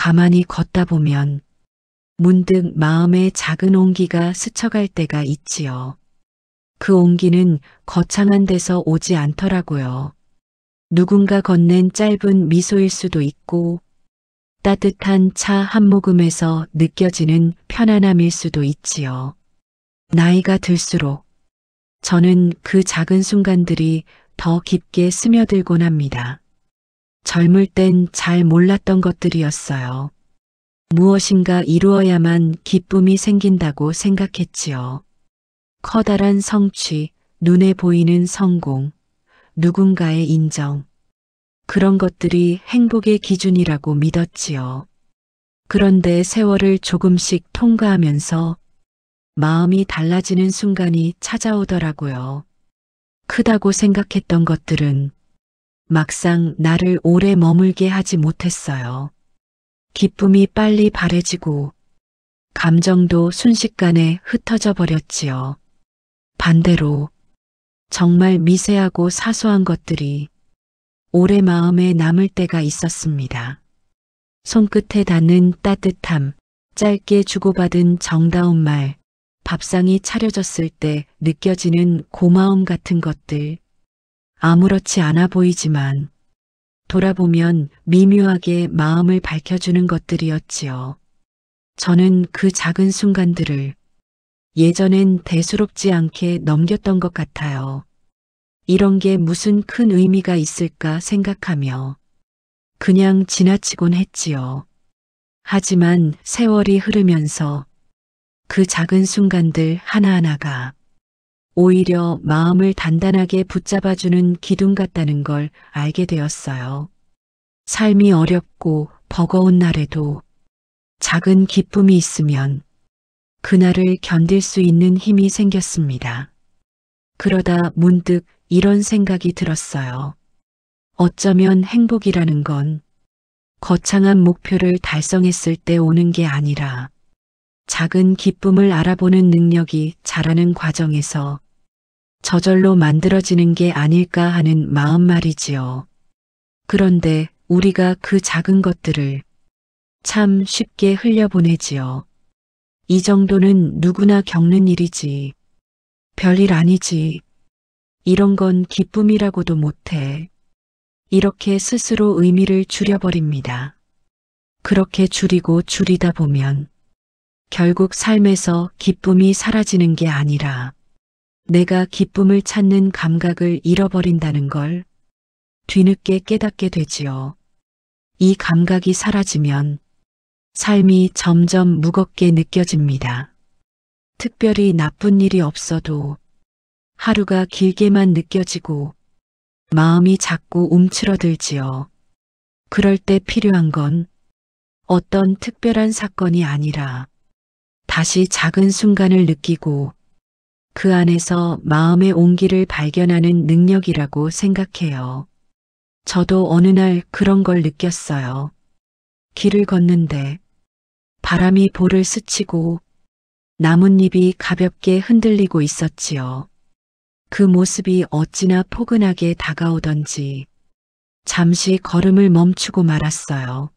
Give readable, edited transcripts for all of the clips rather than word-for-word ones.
가만히 걷다 보면 문득 마음에 작은 온기가 스쳐갈 때가 있지요. 그 온기는 거창한 데서 오지 않더라고요. 누군가 건넨 짧은 미소일 수도 있고 따뜻한 차 한 모금에서 느껴지는 편안함일 수도 있지요. 나이가 들수록 저는 그 작은 순간들이 더 깊게 스며들곤 합니다. 젊을 땐 잘 몰랐던 것들이었어요. 무엇인가 이루어야만 기쁨이 생긴다고 생각했지요. 커다란 성취, 눈에 보이는 성공, 누군가의 인정. 그런 것들이 행복의 기준이라고 믿었지요. 그런데 세월을 조금씩 통과하면서 마음이 달라지는 순간이 찾아오더라고요. 크다고 생각했던 것들은 막상 나를 오래 머물게 하지 못했어요. 기쁨이 빨리 바래지고 감정도 순식간에 흩어져 버렸지요. 반대로 정말 미세하고 사소한 것들이 오래 마음에 남을 때가 있었습니다. 손끝에 닿는 따뜻함, 짧게 주고받은 정다운 말, 밥상이 차려졌을 때 느껴지는 고마움 같은 것들. 아무렇지 않아 보이지만 돌아보면 미묘하게 마음을 밝혀주는 것들이었지요. 저는 그 작은 순간들을 예전엔 대수롭지 않게 넘겼던 것 같아요. 이런 게 무슨 큰 의미가 있을까 생각하며 그냥 지나치곤 했지요. 하지만 세월이 흐르면서 그 작은 순간들 하나하나가 오히려 마음을 단단하게 붙잡아주는 기둥 같다는 걸 알게 되었어요. 삶이 어렵고 버거운 날에도 작은 기쁨이 있으면 그날을 견딜 수 있는 힘이 생겼습니다. 그러다 문득 이런 생각이 들었어요. 어쩌면 행복이라는 건 거창한 목표를 달성했을 때 오는 게 아니라 작은 기쁨을 알아보는 능력이 자라는 과정에서 저절로 만들어지는 게 아닐까 하는 마음 말이지요. 그런데 우리가 그 작은 것들을 참 쉽게 흘려보내지요. 이 정도는 누구나 겪는 일이지. 별일 아니지. 이런 건 기쁨이라고도 못해. 이렇게 스스로 의미를 줄여버립니다. 그렇게 줄이다 보면 결국 삶에서 기쁨이 사라지는 게 아니라 내가 기쁨을 찾는 감각을 잃어버린다는 걸 뒤늦게 깨닫게 되지요. 이 감각이 사라지면 삶이 점점 무겁게 느껴집니다. 특별히 나쁜 일이 없어도 하루가 길게만 느껴지고 마음이 자꾸 움츠러들지요. 그럴 때 필요한 건 어떤 특별한 사건이 아니라 다시 작은 순간을 느끼고 그 안에서 마음의 온기를 발견하는 능력이라고 생각해요. 저도 어느 날 그런 걸 느꼈어요. 길을 걷는데 바람이 볼을 스치고 나뭇잎이 가볍게 흔들리고 있었지요. 그 모습이 어찌나 포근하게 다가오던지 잠시 걸음을 멈추고 말았어요.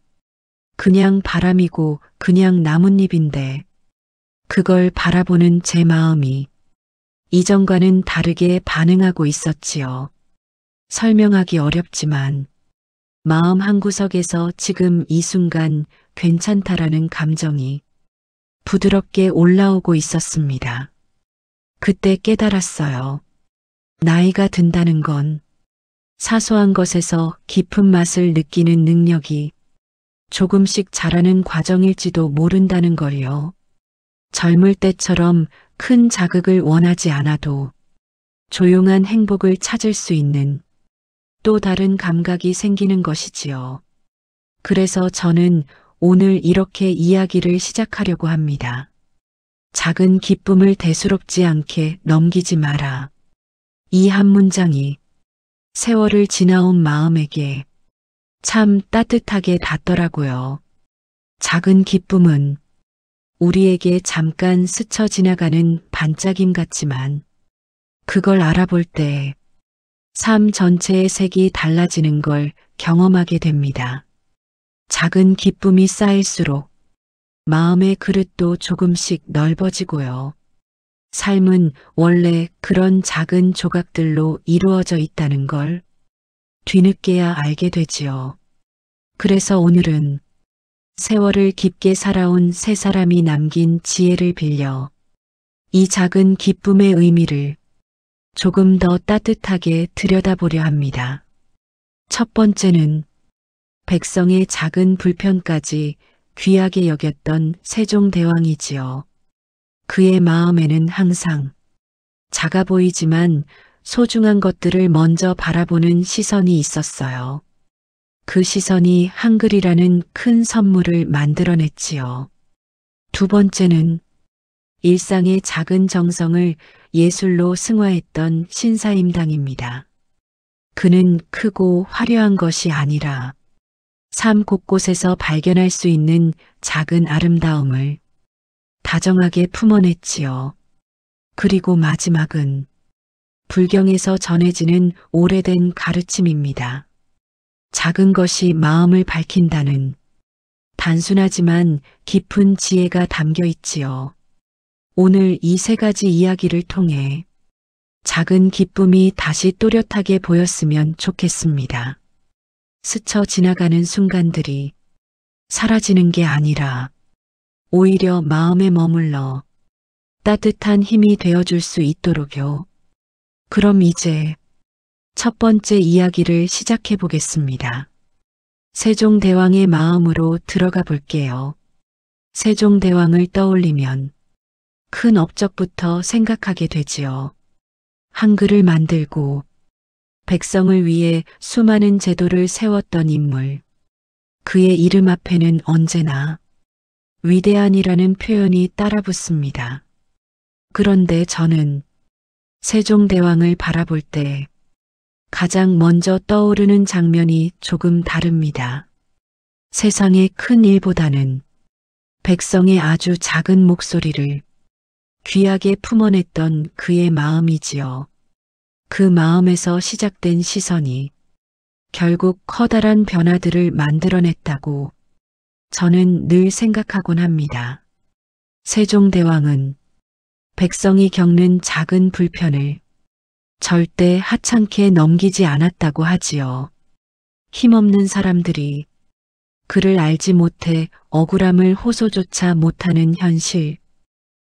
그냥 바람이고 그냥 나뭇잎인데 그걸 바라보는 제 마음이 이전과는 다르게 반응하고 있었지요. 설명하기 어렵지만 마음 한구석에서 지금 이 순간 괜찮다라는 감정이 부드럽게 올라오고 있었습니다. 그때 깨달았어요. 나이가 든다는 건 사소한 것에서 깊은 맛을 느끼는 능력이 조금씩 자라는 과정일지도 모른다는 걸요. 젊을 때처럼 큰 자극을 원하지 않아도 조용한 행복을 찾을 수 있는 또 다른 감각이 생기는 것이지요. 그래서 저는 오늘 이렇게 이야기를 시작하려고 합니다. 작은 기쁨을 대수롭지 않게 넘기지 마라. 이 한 문장이 세월을 지나온 마음에게 참 따뜻하게 닿더라고요. 작은 기쁨은 우리에게 잠깐 스쳐 지나가는 반짝임 같지만 그걸 알아볼 때 삶 전체의 색이 달라지는 걸 경험하게 됩니다. 작은 기쁨이 쌓일수록 마음의 그릇도 조금씩 넓어지고요. 삶은 원래 그런 작은 조각들로 이루어져 있다는 걸 뒤늦게야 알게 되지요. 그래서 오늘은 세월을 깊게 살아온 세 사람이 남긴 지혜를 빌려 이 작은 기쁨의 의미를 조금 더 따뜻하게 들여다보려 합니다. 첫 번째는 백성의 작은 불편까지 귀하게 여겼던 세종대왕이지요. 그의 마음에는 항상 작아 보이지만 소중한 것들을 먼저 바라보는 시선이 있었어요. 그 시선이 한글이라는 큰 선물을 만들어냈지요. 두 번째는 일상의 작은 정성을 예술로 승화했던 신사임당입니다. 그는 크고 화려한 것이 아니라 삶 곳곳에서 발견할 수 있는 작은 아름다움을 다정하게 품어냈지요. 그리고 마지막은 불경에서 전해지는 오래된 가르침입니다. 작은 것이 마음을 밝힌다는 단순하지만 깊은 지혜가 담겨 있지요. 오늘 이 세 가지 이야기를 통해 작은 기쁨이 다시 또렷하게 보였으면 좋겠습니다. 스쳐 지나가는 순간들이 사라지는 게 아니라 오히려 마음에 머물러 따뜻한 힘이 되어줄 수 있도록요. 그럼 이제 첫 번째 이야기를 시작해 보겠습니다. 세종대왕의 마음으로 들어가 볼게요. 세종대왕을 떠올리면 큰 업적부터 생각하게 되지요. 한글을 만들고 백성을 위해 수많은 제도를 세웠던 인물. 그의 이름 앞에는 언제나 위대한이라는 표현이 따라붙습니다. 그런데 저는 세종대왕을 바라볼 때 가장 먼저 떠오르는 장면이 조금 다릅니다. 세상의 큰 일보다는 백성의 아주 작은 목소리를 귀하게 품어냈던 그의 마음이지요. 그 마음에서 시작된 시선이 결국 커다란 변화들을 만들어냈다고 저는 늘 생각하곤 합니다. 세종대왕은 백성이 겪는 작은 불편을 절대 하찮게 넘기지 않았다고 하지요. 힘없는 사람들이 그를 알지 못해 억울함을 호소조차 못하는 현실,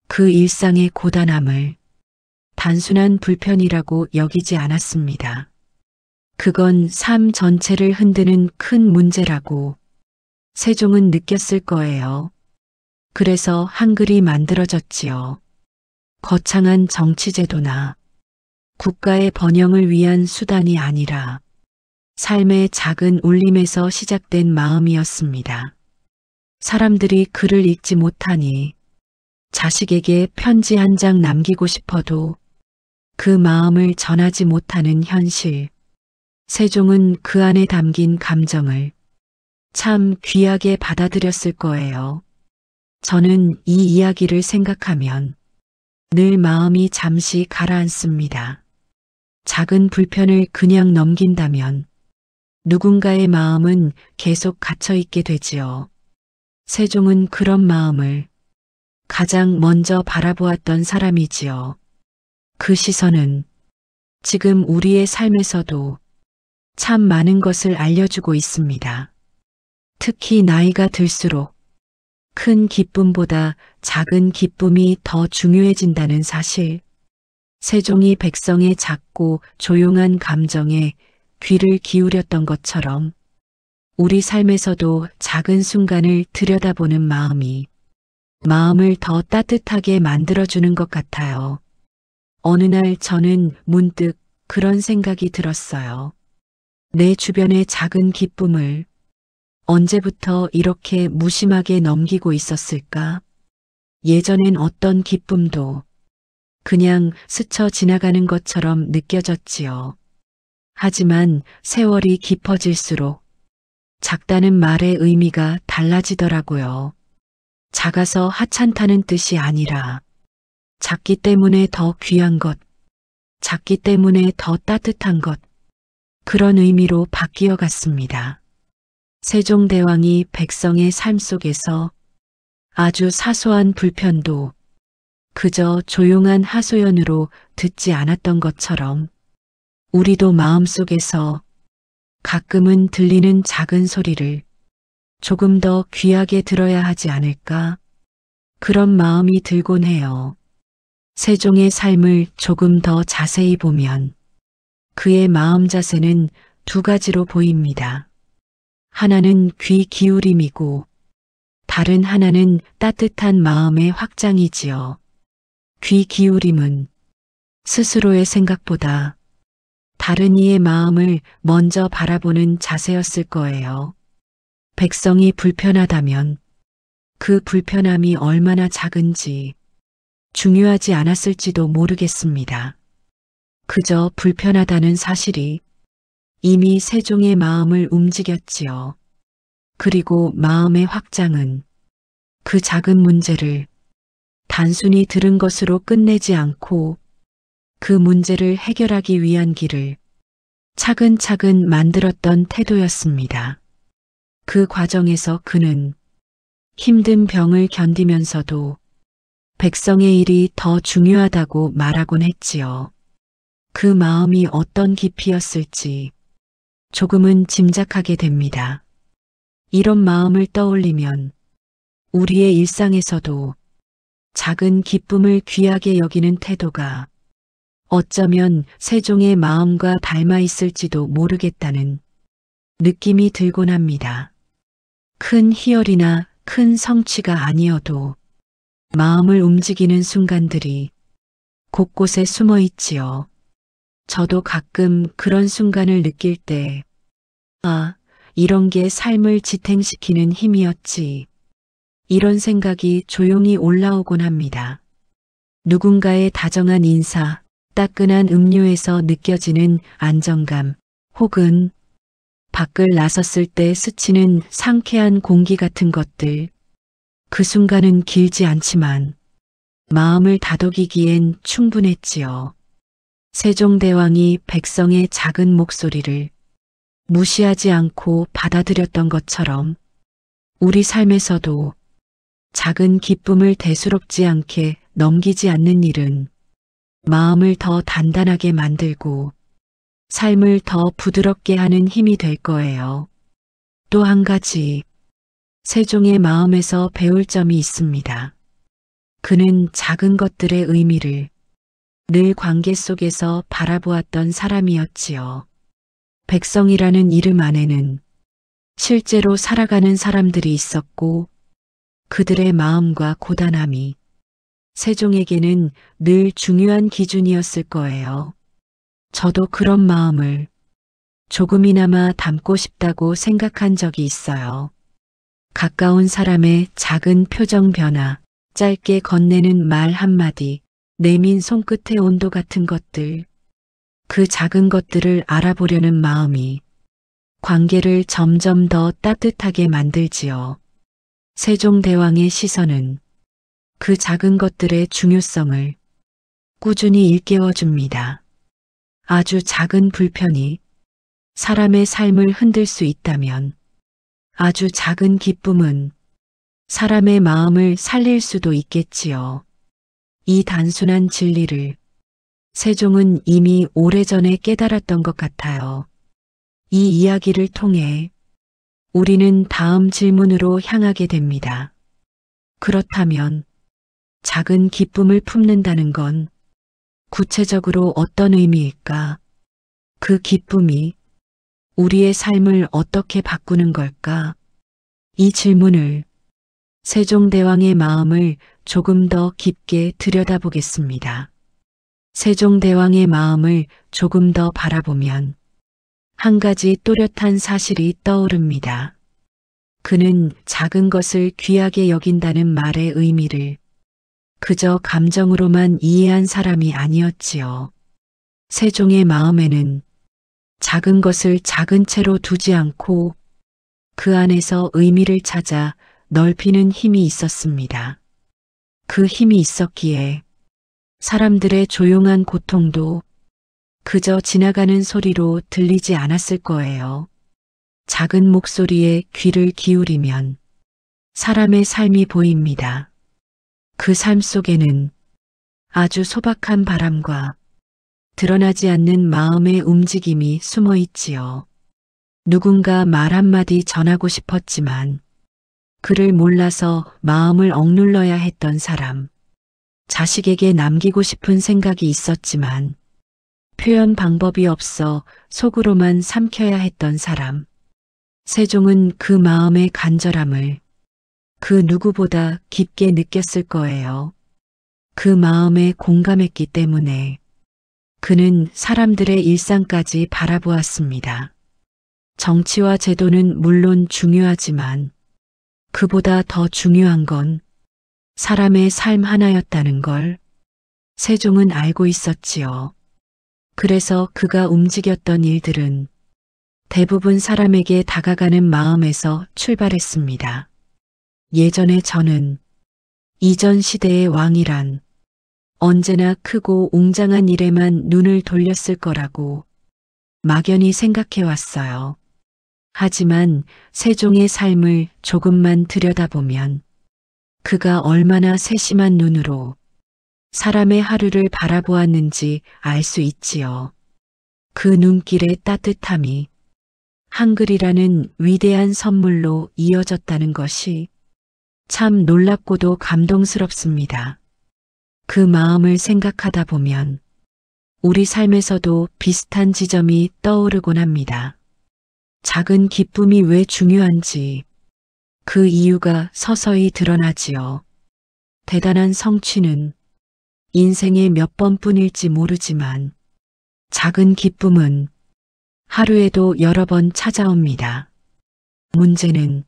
그 일상의 고단함을 단순한 불편이라고 여기지 않았습니다. 그건 삶 전체를 흔드는 큰 문제라고 세종은 느꼈을 거예요. 그래서 한글이 만들어졌지요. 거창한 정치제도나 국가의 번영을 위한 수단이 아니라 삶의 작은 울림에서 시작된 마음이었습니다. 사람들이 글을 읽지 못하니 자식에게 편지 한 장 남기고 싶어도 그 마음을 전하지 못하는 현실. 세종은 그 안에 담긴 감정을 참 귀하게 받아들였을 거예요. 저는 이 이야기를 생각하면 늘 마음이 잠시 가라앉습니다. 작은 불편을 그냥 넘긴다면 누군가의 마음은 계속 갇혀있게 되지요. 세종은 그런 마음을 가장 먼저 바라보았던 사람이지요. 그 시선은 지금 우리의 삶에서도 참 많은 것을 알려주고 있습니다. 특히 나이가 들수록 큰 기쁨보다 작은 기쁨이 더 중요해진다는 사실. 세종이 백성의 작고 조용한 감정에 귀를 기울였던 것처럼 우리 삶에서도 작은 순간을 들여다보는 마음이 마음을 더 따뜻하게 만들어주는 것 같아요. 어느 날 저는 문득 그런 생각이 들었어요. 내 주변의 작은 기쁨을 언제부터 이렇게 무심하게 넘기고 있었을까? 예전엔 어떤 기쁨도 그냥 스쳐 지나가는 것처럼 느껴졌지요. 하지만 세월이 깊어질수록 작다는 말의 의미가 달라지더라고요. 작아서 하찮다는 뜻이 아니라 작기 때문에 더 귀한 것, 작기 때문에 더 따뜻한 것, 그런 의미로 바뀌어 갔습니다. 세종대왕이 백성의 삶 속에서 아주 사소한 불편도 그저 조용한 하소연으로 듣지 않았던 것처럼 우리도 마음속에서 가끔은 들리는 작은 소리를 조금 더 귀하게 들어야 하지 않을까? 그런 마음이 들곤 해요. 세종의 삶을 조금 더 자세히 보면 그의 마음 자세는 두 가지로 보입니다. 하나는 귀 기울임이고 다른 하나는 따뜻한 마음의 확장이지요. 귀 기울임은 스스로의 생각보다 다른 이의 마음을 먼저 바라보는 자세였을 거예요. 백성이 불편하다면 그 불편함이 얼마나 작은지 중요하지 않았을지도 모르겠습니다. 그저 불편하다는 사실이 이미 세종의 마음을 움직였지요. 그리고 마음의 확장은 그 작은 문제를 단순히 들은 것으로 끝내지 않고 그 문제를 해결하기 위한 길을 차근차근 만들었던 태도였습니다. 그 과정에서 그는 힘든 병을 견디면서도 백성의 일이 더 중요하다고 말하곤 했지요. 그 마음이 어떤 깊이였을지 조금은 짐작하게 됩니다. 이런 마음을 떠올리면 우리의 일상에서도 작은 기쁨을 귀하게 여기는 태도가 어쩌면 세종의 마음과 닮아 있을지도 모르겠다는 느낌이 들곤 합니다. 큰 희열이나 큰 성취가 아니어도 마음을 움직이는 순간들이 곳곳에 숨어 있지요. 저도 가끔 그런 순간을 느낄 때, 아, 이런 게 삶을 지탱시키는 힘이었지. 이런 생각이 조용히 올라오곤 합니다. 누군가의 다정한 인사, 따끈한 음료에서 느껴지는 안정감, 혹은 밖을 나섰을 때 스치는 상쾌한 공기 같은 것들. 그 순간은 길지 않지만 마음을 다독이기엔 충분했지요. 세종대왕이 백성의 작은 목소리를 무시하지 않고 받아들였던 것처럼 우리 삶에서도 작은 기쁨을 대수롭지 않게 넘기지 않는 일은 마음을 더 단단하게 만들고 삶을 더 부드럽게 하는 힘이 될 거예요. 또 한 가지, 세종의 마음에서 배울 점이 있습니다. 그는 작은 것들의 의미를 늘 관계 속에서 바라보았던 사람이었지요. 백성이라는 이름 안에는 실제로 살아가는 사람들이 있었고 그들의 마음과 고단함이 세종에게는 늘 중요한 기준이었을 거예요. 저도 그런 마음을 조금이나마 담고 싶다고 생각한 적이 있어요. 가까운 사람의 작은 표정 변화, 짧게 건네는 말 한마디, 내민 손끝의 온도 같은 것들, 그 작은 것들을 알아보려는 마음이 관계를 점점 더 따뜻하게 만들지요. 세종대왕의 시선은 그 작은 것들의 중요성을 꾸준히 일깨워줍니다. 아주 작은 불편이 사람의 삶을 흔들 수 있다면 아주 작은 기쁨은 사람의 마음을 살릴 수도 있겠지요. 이 단순한 진리를 세종은 이미 오래전에 깨달았던 것 같아요. 이 이야기를 통해 우리는 다음 질문으로 향하게 됩니다. 그렇다면 작은 기쁨을 품는다는 건 구체적으로 어떤 의미일까? 그 기쁨이 우리의 삶을 어떻게 바꾸는 걸까? 이 질문을 세종대왕의 마음을 조금 더 깊게 들여다보겠습니다. 세종대왕의 마음을 조금 더 바라보면 한 가지 또렷한 사실이 떠오릅니다. 그는 작은 것을 귀하게 여긴다는 말의 의미를 그저 감정으로만 이해한 사람이 아니었지요. 세종의 마음에는 작은 것을 작은 채로 두지 않고 그 안에서 의미를 찾아 넓히는 힘이 있었습니다. 그 힘이 있었기에 사람들의 조용한 고통도 그저 지나가는 소리로 들리지 않았을 거예요. 작은 목소리에 귀를 기울이면 사람의 삶이 보입니다. 그 삶 속에는 아주 소박한 바람과 드러나지 않는 마음의 움직임이 숨어 있지요. 누군가 말 한마디 전하고 싶었지만 그를 몰라서 마음을 억눌러야 했던 사람, 자식에게 남기고 싶은 생각이 있었지만 표현 방법이 없어 속으로만 삼켜야 했던 사람. 세종은 그 마음의 간절함을 그 누구보다 깊게 느꼈을 거예요. 그 마음에 공감했기 때문에 그는 사람들의 일상까지 바라보았습니다. 정치와 제도는 물론 중요하지만 그보다 더 중요한 건 사람의 삶 하나였다는 걸 세종은 알고 있었지요. 그래서 그가 움직였던 일들은 대부분 사람에게 다가가는 마음에서 출발했습니다. 예전에 저는 이전 시대의 왕이란 언제나 크고 웅장한 일에만 눈을 돌렸을 거라고 막연히 생각해 왔어요. 하지만 세종의 삶을 조금만 들여다보면 그가 얼마나 세심한 눈으로 사람의 하루를 바라보았는지 알 수 있지요. 그 눈길의 따뜻함이 한글이라는 위대한 선물로 이어졌다는 것이 참 놀랍고도 감동스럽습니다. 그 마음을 생각하다 보면 우리 삶에서도 비슷한 지점이 떠오르곤 합니다. 작은 기쁨이 왜 중요한지 그 이유가 서서히 드러나지요. 대단한 성취는 인생에 몇 번뿐일지 모르지만 작은 기쁨은 하루에도 여러 번 찾아옵니다. 문제는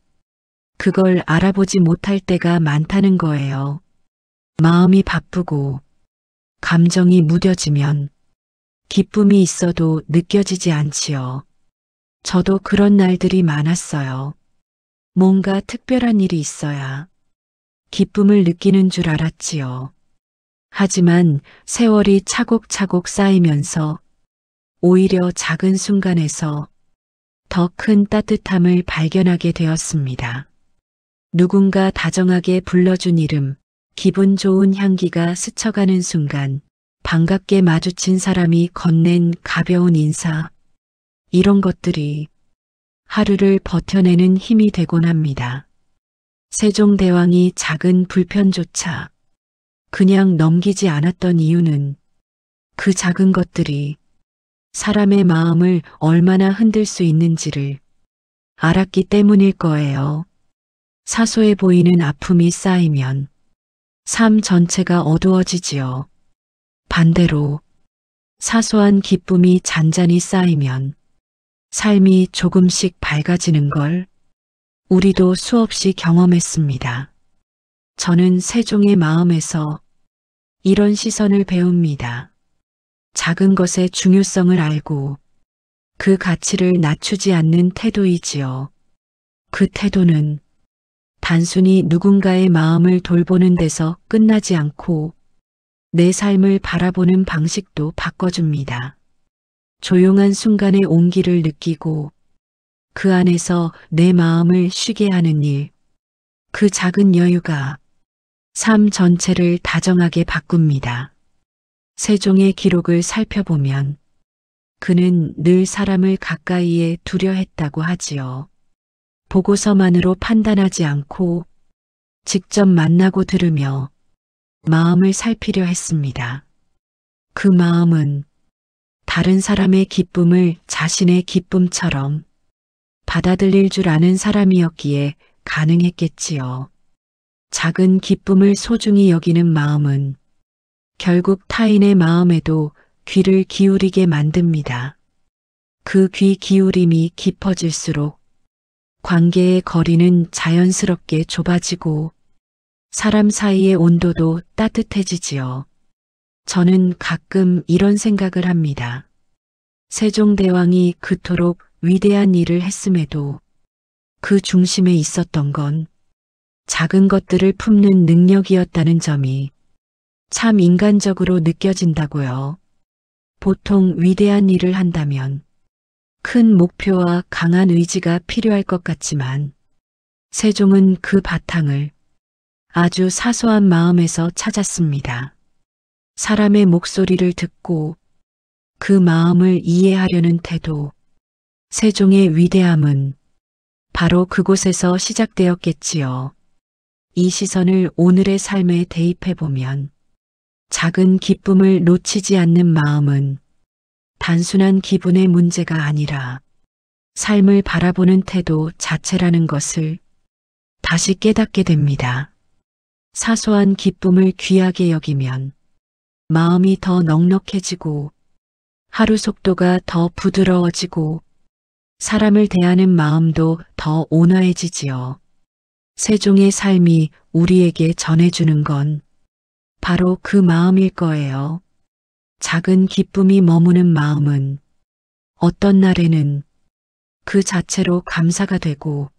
그걸 알아보지 못할 때가 많다는 거예요. 마음이 바쁘고 감정이 무뎌지면 기쁨이 있어도 느껴지지 않지요. 저도 그런 날들이 많았어요. 뭔가 특별한 일이 있어야 기쁨을 느끼는 줄 알았지요. 하지만 세월이 차곡차곡 쌓이면서 오히려 작은 순간에서 더 큰 따뜻함을 발견하게 되었습니다. 누군가 다정하게 불러준 이름, 기분 좋은 향기가 스쳐가는 순간, 반갑게 마주친 사람이 건넨 가벼운 인사, 이런 것들이 하루를 버텨내는 힘이 되곤 합니다. 세종대왕이 작은 불편조차 그냥 넘기지 않았던 이유는 그 작은 것들이 사람의 마음을 얼마나 흔들 수 있는지를 알았기 때문일 거예요. 사소해 보이는 아픔이 쌓이면 삶 전체가 어두워지지요. 반대로 사소한 기쁨이 잔잔히 쌓이면 삶이 조금씩 밝아지는 걸 우리도 수없이 경험했습니다. 저는 세종의 마음에서 이런 시선을 배웁니다. 작은 것의 중요성을 알고 그 가치를 낮추지 않는 태도이지요. 그 태도는 단순히 누군가의 마음을 돌보는 데서 끝나지 않고 내 삶을 바라보는 방식도 바꿔줍니다. 조용한 순간의 온기를 느끼고 그 안에서 내 마음을 쉬게 하는 일, 그 작은 여유가 삶 전체를 다정하게 바꿉니다. 세종의 기록을 살펴보면 그는 늘 사람을 가까이에 두려 했다고 하지요. 보고서만으로 판단하지 않고 직접 만나고 들으며 마음을 살피려 했습니다. 그 마음은 다른 사람의 기쁨을 자신의 기쁨처럼 받아들일 줄 아는 사람이었기에 가능했겠지요. 작은 기쁨을 소중히 여기는 마음은 결국 타인의 마음에도 귀를 기울이게 만듭니다. 그 귀 기울임이 깊어질수록 관계의 거리는 자연스럽게 좁아지고 사람 사이의 온도도 따뜻해지지요. 저는 가끔 이런 생각을 합니다. 세종대왕이 그토록 위대한 일을 했음에도 그 중심에 있었던 건 작은 것들을 품는 능력이었다는 점이 참 인간적으로 느껴진다고요. 보통 위대한 일을 한다면 큰 목표와 강한 의지가 필요할 것 같지만 세종은 그 바탕을 아주 사소한 마음에서 찾았습니다. 사람의 목소리를 듣고 그 마음을 이해하려는 태도. 세종의 위대함은 바로 그곳에서 시작되었겠지요. 이 시선을 오늘의 삶에 대입해보면 작은 기쁨을 놓치지 않는 마음은 단순한 기분의 문제가 아니라 삶을 바라보는 태도 자체라는 것을 다시 깨닫게 됩니다. 사소한 기쁨을 귀하게 여기면 마음이 더 넉넉해지고 하루 속도가 더 부드러워지고 사람을 대하는 마음도 더 온화해지지요. 세종의 삶이 우리에게 전해주는 건 바로 그 마음일 거예요. 작은 기쁨이 머무는 마음은 어떤 날에는 그 자체로 감사가 되고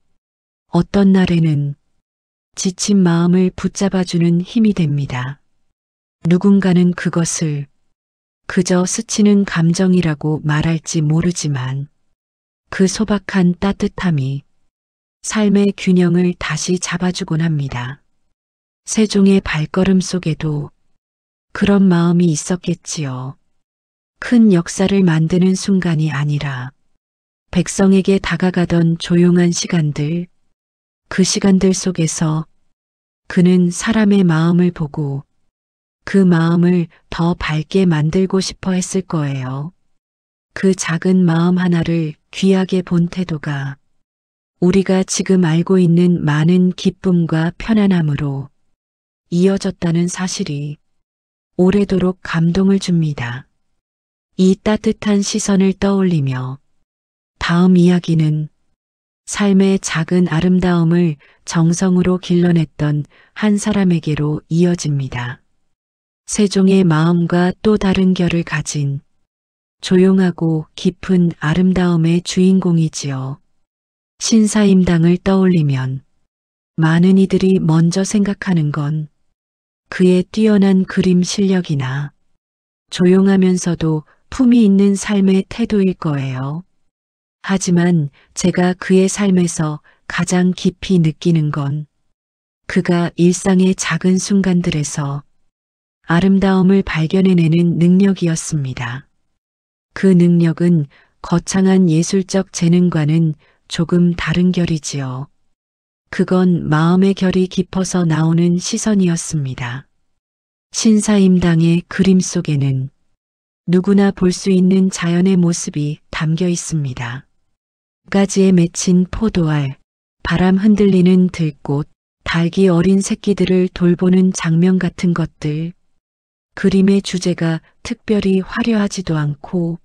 어떤 날에는 지친 마음을 붙잡아주는 힘이 됩니다. 누군가는 그것을 그저 스치는 감정이라고 말할지 모르지만 그 소박한 따뜻함이 삶의 균형을 다시 잡아주곤 합니다. 세종의 발걸음 속에도 그런 마음이 있었겠지요. 큰 역사를 만드는 순간이 아니라 백성에게 다가가던 조용한 시간들, 그 시간들 속에서 그는 사람의 마음을 보고 그 마음을 더 밝게 만들고 싶어 했을 거예요. 그 작은 마음 하나를 귀하게 본 태도가 우리가 지금 알고 있는 많은 기쁨과 편안함으로 이어졌다는 사실이 오래도록 감동을 줍니다. 이 따뜻한 시선을 떠올리며 다음 이야기는 삶의 작은 아름다움을 정성으로 길러냈던 한 사람에게로 이어집니다. 세종의 마음과 또 다른 결을 가진 조용하고 깊은 아름다움의 주인공이지요. 신사임당을 떠올리면 많은 이들이 먼저 생각하는 건 그의 뛰어난 그림 실력이나 조용하면서도 품이 있는 삶의 태도일 거예요. 하지만 제가 그의 삶에서 가장 깊이 느끼는 건 그가 일상의 작은 순간들에서 아름다움을 발견해내는 능력이었습니다. 그 능력은 거창한 예술적 재능과는 조금 다른 결이지요. 그건 마음의 결이 깊어서 나오는 시선이었습니다. 신사임당의 그림 속에는 누구나 볼 수 있는 자연의 모습이 담겨 있습니다. 가지에 맺힌 포도알, 바람 흔들리는 들꽃, 닭이 어린 새끼들을 돌보는 장면 같은 것들. 그림의 주제가 특별히 화려하지도 않고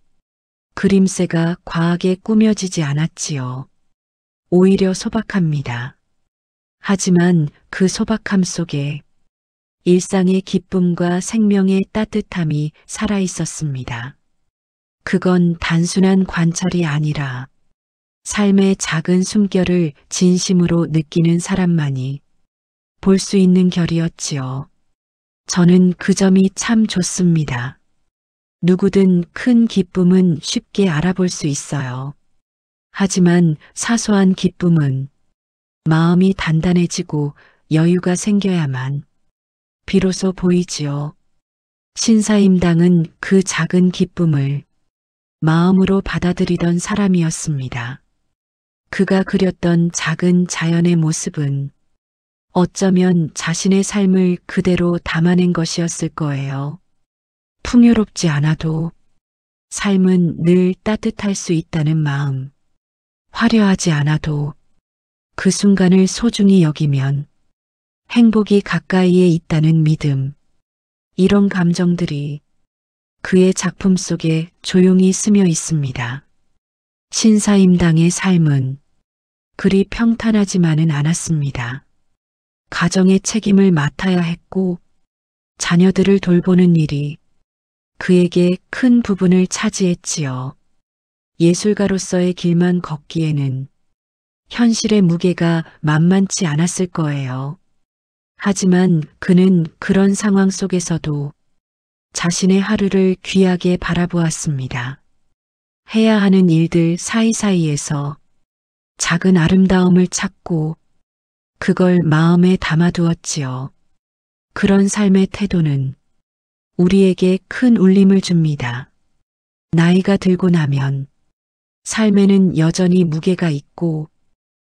그림새가 과하게 꾸며지지 않았지요. 오히려 소박합니다. 하지만 그 소박함 속에 일상의 기쁨과 생명의 따뜻함이 살아 있었습니다. 그건 단순한 관찰이 아니라 삶의 작은 숨결을 진심으로 느끼는 사람만이 볼 수 있는 결이었지요. 저는 그 점이 참 좋습니다. 누구든 큰 기쁨은 쉽게 알아볼 수 있어요. 하지만 사소한 기쁨은 마음이 단단해지고 여유가 생겨야만 비로소 보이지요. 신사임당은 그 작은 기쁨을 마음으로 받아들이던 사람이었습니다. 그가 그렸던 작은 자연의 모습은 어쩌면 자신의 삶을 그대로 담아낸 것이었을 거예요. 풍요롭지 않아도 삶은 늘 따뜻할 수 있다는 마음, 화려하지 않아도 그 순간을 소중히 여기면 행복이 가까이에 있다는 믿음, 이런 감정들이 그의 작품 속에 조용히 스며 있습니다. 신사임당의 삶은 그리 평탄하지만은 않았습니다. 가정의 책임을 맡아야 했고 자녀들을 돌보는 일이 그에게 큰 부분을 차지했지요. 예술가로서의 길만 걷기에는 현실의 무게가 만만치 않았을 거예요. 하지만 그는 그런 상황 속에서도 자신의 하루를 귀하게 바라보았습니다. 해야 하는 일들 사이사이에서 작은 아름다움을 찾고 그걸 마음에 담아두었지요. 그런 삶의 태도는 우리에게 큰 울림을 줍니다. 나이가 들고 나면 삶에는 여전히 무게가 있고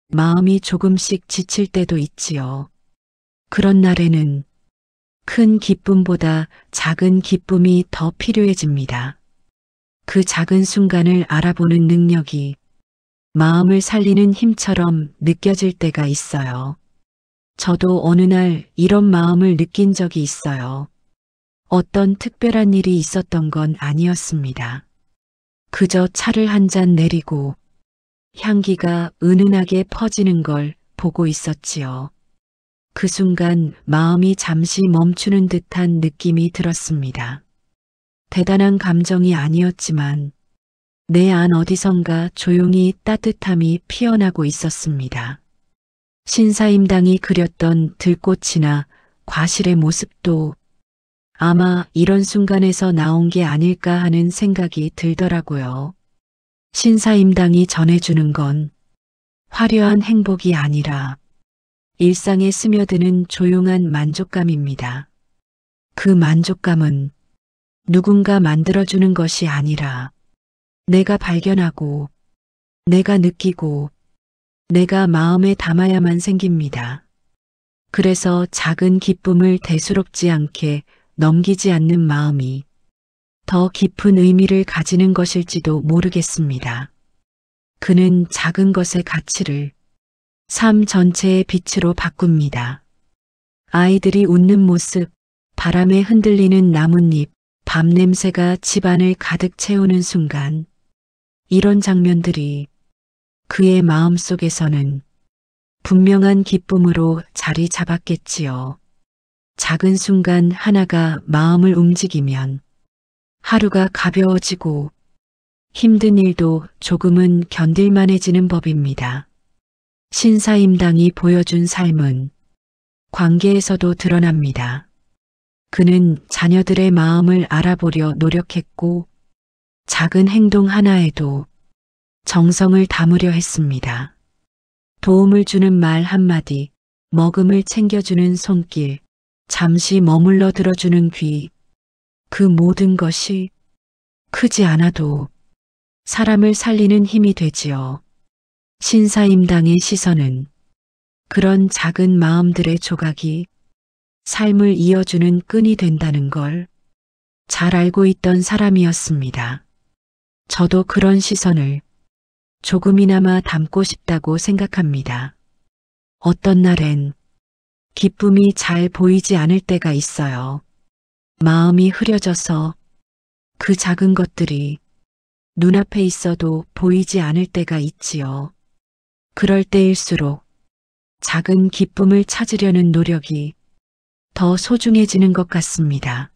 마음이 조금씩 지칠 때도 있지요. 그런 날에는 큰 기쁨보다 작은 기쁨이 더 필요해집니다. 그 작은 순간을 알아보는 능력이 마음을 살리는 힘처럼 느껴질 때가 있어요. 저도 어느 날 이런 마음을 느낀 적이 있어요. 어떤 특별한 일이 있었던 건 아니었습니다. 그저 차를 한 잔 내리고 향기가 은은하게 퍼지는 걸 보고 있었지요. 그 순간 마음이 잠시 멈추는 듯한 느낌이 들었습니다. 대단한 감정이 아니었지만 내 안 어디선가 조용히 따뜻함이 피어나고 있었습니다. 신사임당이 그렸던 들꽃이나 과실의 모습도 아마 이런 순간에서 나온 게 아닐까 하는 생각이 들더라고요. 신사임당이 전해주는 건 화려한 행복이 아니라 일상에 스며드는 조용한 만족감입니다. 그 만족감은 누군가 만들어주는 것이 아니라 내가 발견하고 내가 느끼고 내가 마음에 담아야만 생깁니다. 그래서 작은 기쁨을 대수롭지 않게 넘기지 않는 마음이 더 깊은 의미를 가지는 것일지도 모르겠습니다. 그는 작은 것의 가치를 삶 전체의 빛으로 바꿉니다. 아이들이 웃는 모습, 바람에 흔들리는 나뭇잎, 밤 냄새가 집안을 가득 채우는 순간, 이런 장면들이 그의 마음속에서는 분명한 기쁨으로 자리 잡았겠지요. 작은 순간 하나가 마음을 움직이면 하루가 가벼워지고 힘든 일도 조금은 견딜만해지는 법입니다. 신사임당이 보여준 삶은 관계에서도 드러납니다. 그는 자녀들의 마음을 알아보려 노력했고 작은 행동 하나에도 정성을 담으려 했습니다. 도움을 주는 말 한마디, 먹음을 챙겨주는 손길, 잠시 머물러 들어주는 귀, 그 모든 것이 크지 않아도 사람을 살리는 힘이 되지요. 신사임당의 시선은 그런 작은 마음들의 조각이 삶을 이어주는 끈이 된다는 걸 잘 알고 있던 사람이었습니다. 저도 그런 시선을 조금이나마 담고 싶다고 생각합니다. 어떤 날엔 기쁨이 잘 보이지 않을 때가 있어요. 마음이 흐려져서 그 작은 것들이 눈앞에 있어도 보이지 않을 때가 있지요. 그럴 때일수록 작은 기쁨을 찾으려는 노력이 더 소중해지는 것 같습니다.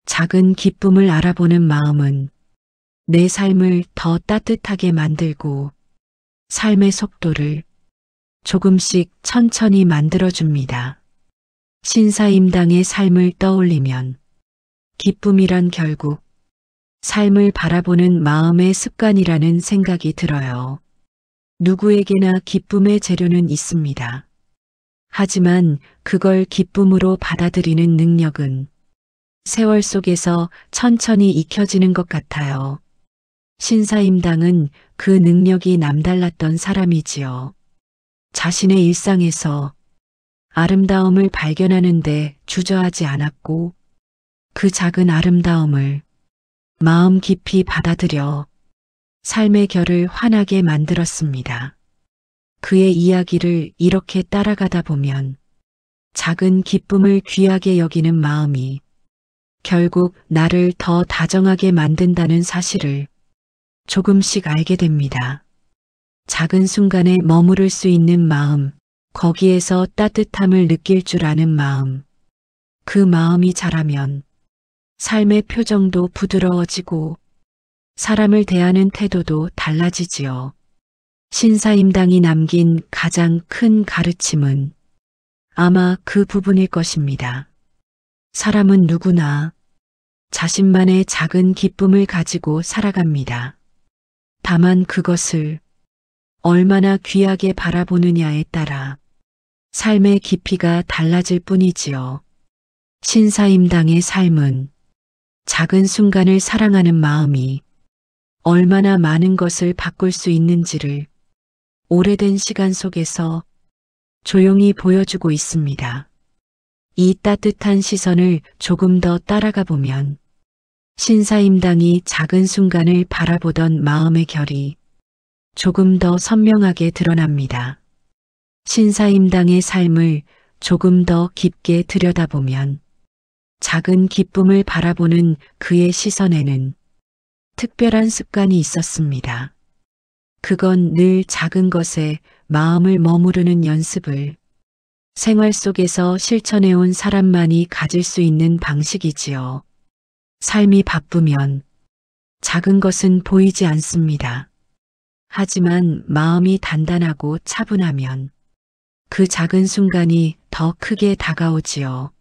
작은 기쁨을 알아보는 마음은 내 삶을 더 따뜻하게 만들고 삶의 속도를 조금씩 천천히 만들어줍니다. 신사임당의 삶을 떠올리면 기쁨이란 결국 삶을 바라보는 마음의 습관이라는 생각이 들어요. 누구에게나 기쁨의 재료는 있습니다. 하지만 그걸 기쁨으로 받아들이는 능력은 세월 속에서 천천히 익혀지는 것 같아요. 신사임당은 그 능력이 남달랐던 사람이지요. 자신의 일상에서 아름다움을 발견하는데 주저하지 않았고 그 작은 아름다움을 마음 깊이 받아들여 삶의 결을 환하게 만들었습니다. 그의 이야기를 이렇게 따라가다 보면 작은 기쁨을 귀하게 여기는 마음이 결국 나를 더 다정하게 만든다는 사실을 조금씩 알게 됩니다. 작은 순간에 머무를 수 있는 마음, 거기에서 따뜻함을 느낄 줄 아는 마음, 그 마음이 자라면 삶의 표정도 부드러워지고 사람을 대하는 태도도 달라지지요. 신사임당이 남긴 가장 큰 가르침은 아마 그 부분일 것입니다. 사람은 누구나 자신만의 작은 기쁨을 가지고 살아갑니다. 다만 그것을 얼마나 귀하게 바라보느냐에 따라 삶의 깊이가 달라질 뿐이지요. 신사임당의 삶은 작은 순간을 사랑하는 마음이 얼마나 많은 것을 바꿀 수 있는지를 오래된 시간 속에서 조용히 보여주고 있습니다. 이 따뜻한 시선을 조금 더 따라가 보면 신사임당이 작은 순간을 바라보던 마음의 결이 조금 더 선명하게 드러납니다. 신사임당의 삶을 조금 더 깊게 들여다보면 작은 기쁨을 바라보는 그의 시선에는 특별한 습관이 있었습니다. 그건 늘 작은 것에 마음을 머무르는 연습을 생활 속에서 실천해온 사람만이 가질 수 있는 방식이지요. 삶이 바쁘면 작은 것은 보이지 않습니다. 하지만 마음이 단단하고 차분하면 그 작은 순간이 더 크게 다가오지요.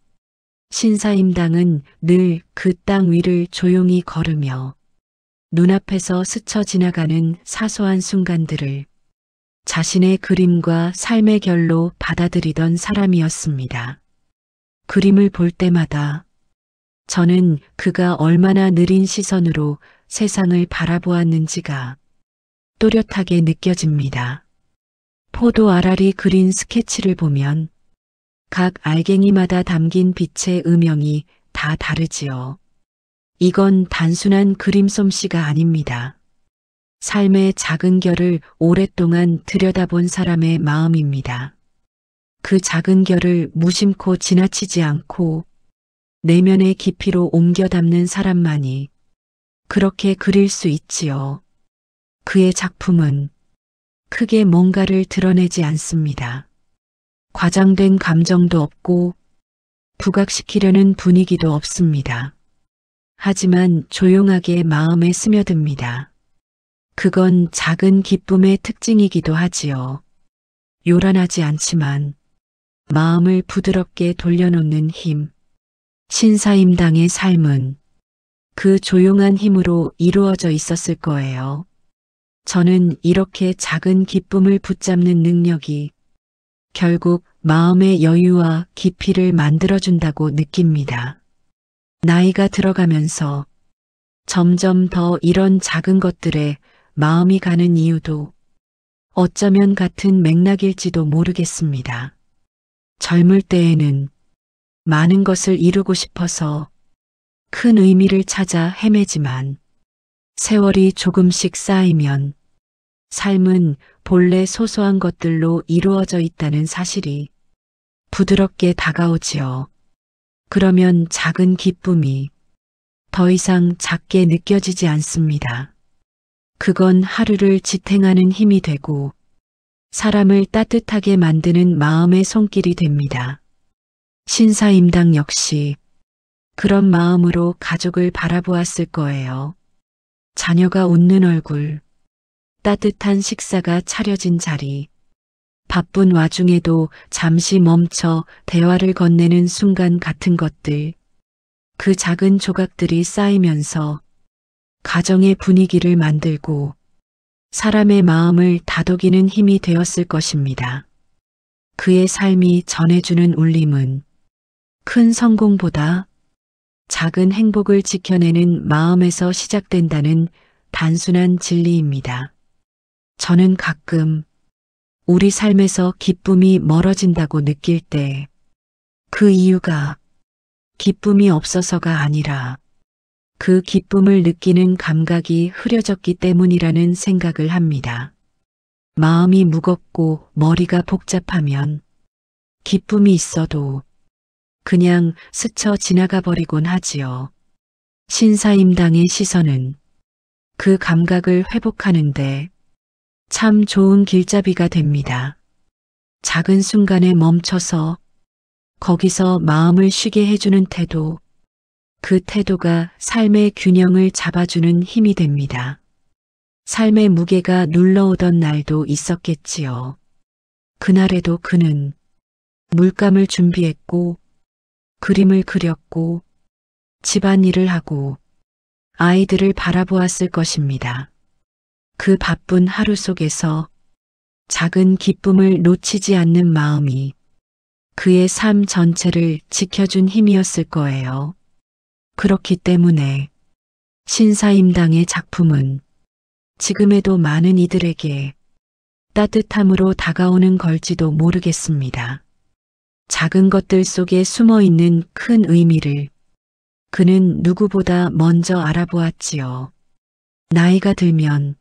신사임당은 늘 그 땅 위를 조용히 걸으며 눈앞에서 스쳐 지나가는 사소한 순간들을 자신의 그림과 삶의 결로 받아들이던 사람이었습니다. 그림을 볼 때마다 저는 그가 얼마나 느린 시선으로 세상을 바라보았는지가 또렷하게 느껴집니다. 포도 알알이 그린 스케치를 보면 각 알갱이마다 담긴 빛의 음영이 다 다르지요. 이건 단순한 그림 솜씨가 아닙니다. 삶의 작은 결을 오랫동안 들여다본 사람의 마음입니다. 그 작은 결을 무심코 지나치지 않고 내면의 깊이로 옮겨 담는 사람만이 그렇게 그릴 수 있지요. 그의 작품은 크게 뭔가를 드러내지 않습니다. 과장된 감정도 없고 부각시키려는 분위기도 없습니다. 하지만 조용하게 마음에 스며듭니다. 그건 작은 기쁨의 특징이기도 하지요. 요란하지 않지만 마음을 부드럽게 돌려놓는 힘. 신사임당의 삶은 그 조용한 힘으로 이루어져 있었을 거예요. 저는 이렇게 작은 기쁨을 붙잡는 능력이 결국 마음의 여유와 깊이를 만들어준다고 느낍니다. 나이가 들어가면서 점점 더 이런 작은 것들에 마음이 가는 이유도 어쩌면 같은 맥락일지도 모르겠습니다. 젊을 때에는 많은 것을 이루고 싶어서 큰 의미를 찾아 헤매지만 세월이 조금씩 쌓이면 삶은 본래 소소한 것들로 이루어져 있다는 사실이 부드럽게 다가오지요. 그러면 작은 기쁨이 더 이상 작게 느껴지지 않습니다. 그건 하루를 지탱하는 힘이 되고 사람을 따뜻하게 만드는 마음의 손길이 됩니다. 신사임당 역시 그런 마음으로 가족을 바라보았을 거예요. 자녀가 웃는 얼굴, 따뜻한 식사가 차려진 자리, 바쁜 와중에도 잠시 멈춰 대화를 건네는 순간 같은 것들, 그 작은 조각들이 쌓이면서 가정의 분위기를 만들고 사람의 마음을 다독이는 힘이 되었을 것입니다. 그의 삶이 전해주는 울림은 큰 성공보다 작은 행복을 지켜내는 마음에서 시작된다는 단순한 진리입니다. 저는 가끔 우리 삶에서 기쁨이 멀어진다고 느낄 때 그 이유가 기쁨이 없어서가 아니라 그 기쁨을 느끼는 감각이 흐려졌기 때문이라는 생각을 합니다. 마음이 무겁고 머리가 복잡하면 기쁨이 있어도 그냥 스쳐 지나가 버리곤 하지요. 신사임당의 시선은 그 감각을 회복하는데 참 좋은 길잡이가 됩니다. 작은 순간에 멈춰서 거기서 마음을 쉬게 해주는 태도, 그 태도가 삶의 균형을 잡아주는 힘이 됩니다. 삶의 무게가 눌러오던 날도 있었겠지요. 그날에도 그는 물감을 준비했고 그림을 그렸고 집안일을 하고 아이들을 바라보았을 것입니다. 그 바쁜 하루 속에서 작은 기쁨을 놓치지 않는 마음이 그의 삶 전체를 지켜준 힘이었을 거예요. 그렇기 때문에 신사임당의 작품은 지금에도 많은 이들에게 따뜻함으로 다가오는 걸지도 모르겠습니다. 작은 것들 속에 숨어 있는 큰 의미를 그는 누구보다 먼저 알아보았지요. 나이가 들면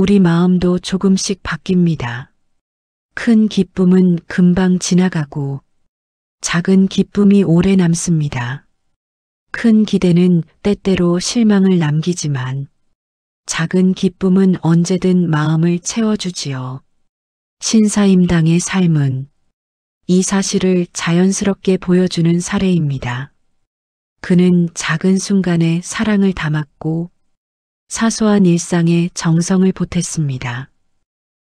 우리 마음도 조금씩 바뀝니다. 큰 기쁨은 금방 지나가고 작은 기쁨이 오래 남습니다. 큰 기대는 때때로 실망을 남기지만 작은 기쁨은 언제든 마음을 채워주지요. 신사임당의 삶은 이 사실을 자연스럽게 보여주는 사례입니다. 그는 작은 순간에 사랑을 담았고 사소한 일상에 정성을 보탰습니다.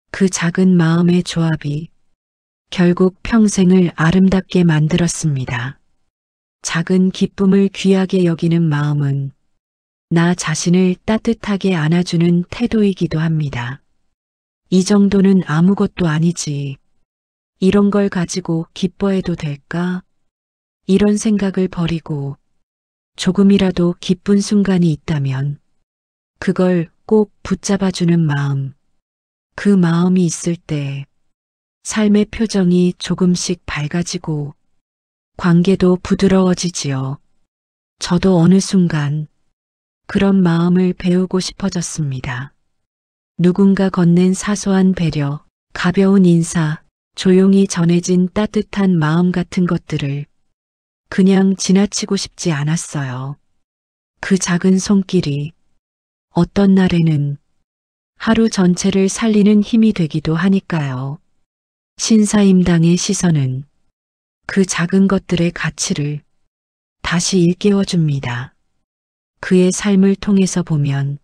그 작은 마음의 조합이 결국 평생을 아름답게 만들었습니다. 작은 기쁨을 귀하게 여기는 마음은 나 자신을 따뜻하게 안아주는 태도이기도 합니다. 이 정도는 아무것도 아니지. 이런 걸 가지고 기뻐해도 될까? 이런 생각을 버리고 조금이라도 기쁜 순간이 있다면 그걸 꼭 붙잡아주는 마음. 그 마음이 있을 때 삶의 표정이 조금씩 밝아지고 관계도 부드러워지지요. 저도 어느 순간 그런 마음을 배우고 싶어졌습니다. 누군가 건넨 사소한 배려, 가벼운 인사, 조용히 전해진 따뜻한 마음 같은 것들을 그냥 지나치고 싶지 않았어요. 그 작은 손길이 어떤 날에는 하루 전체를 살리는 힘이 되기도 하니까요. 신사임당의 시선은 그 작은 것들의 가치를 다시 일깨워줍니다. 그의 삶을 통해서 보면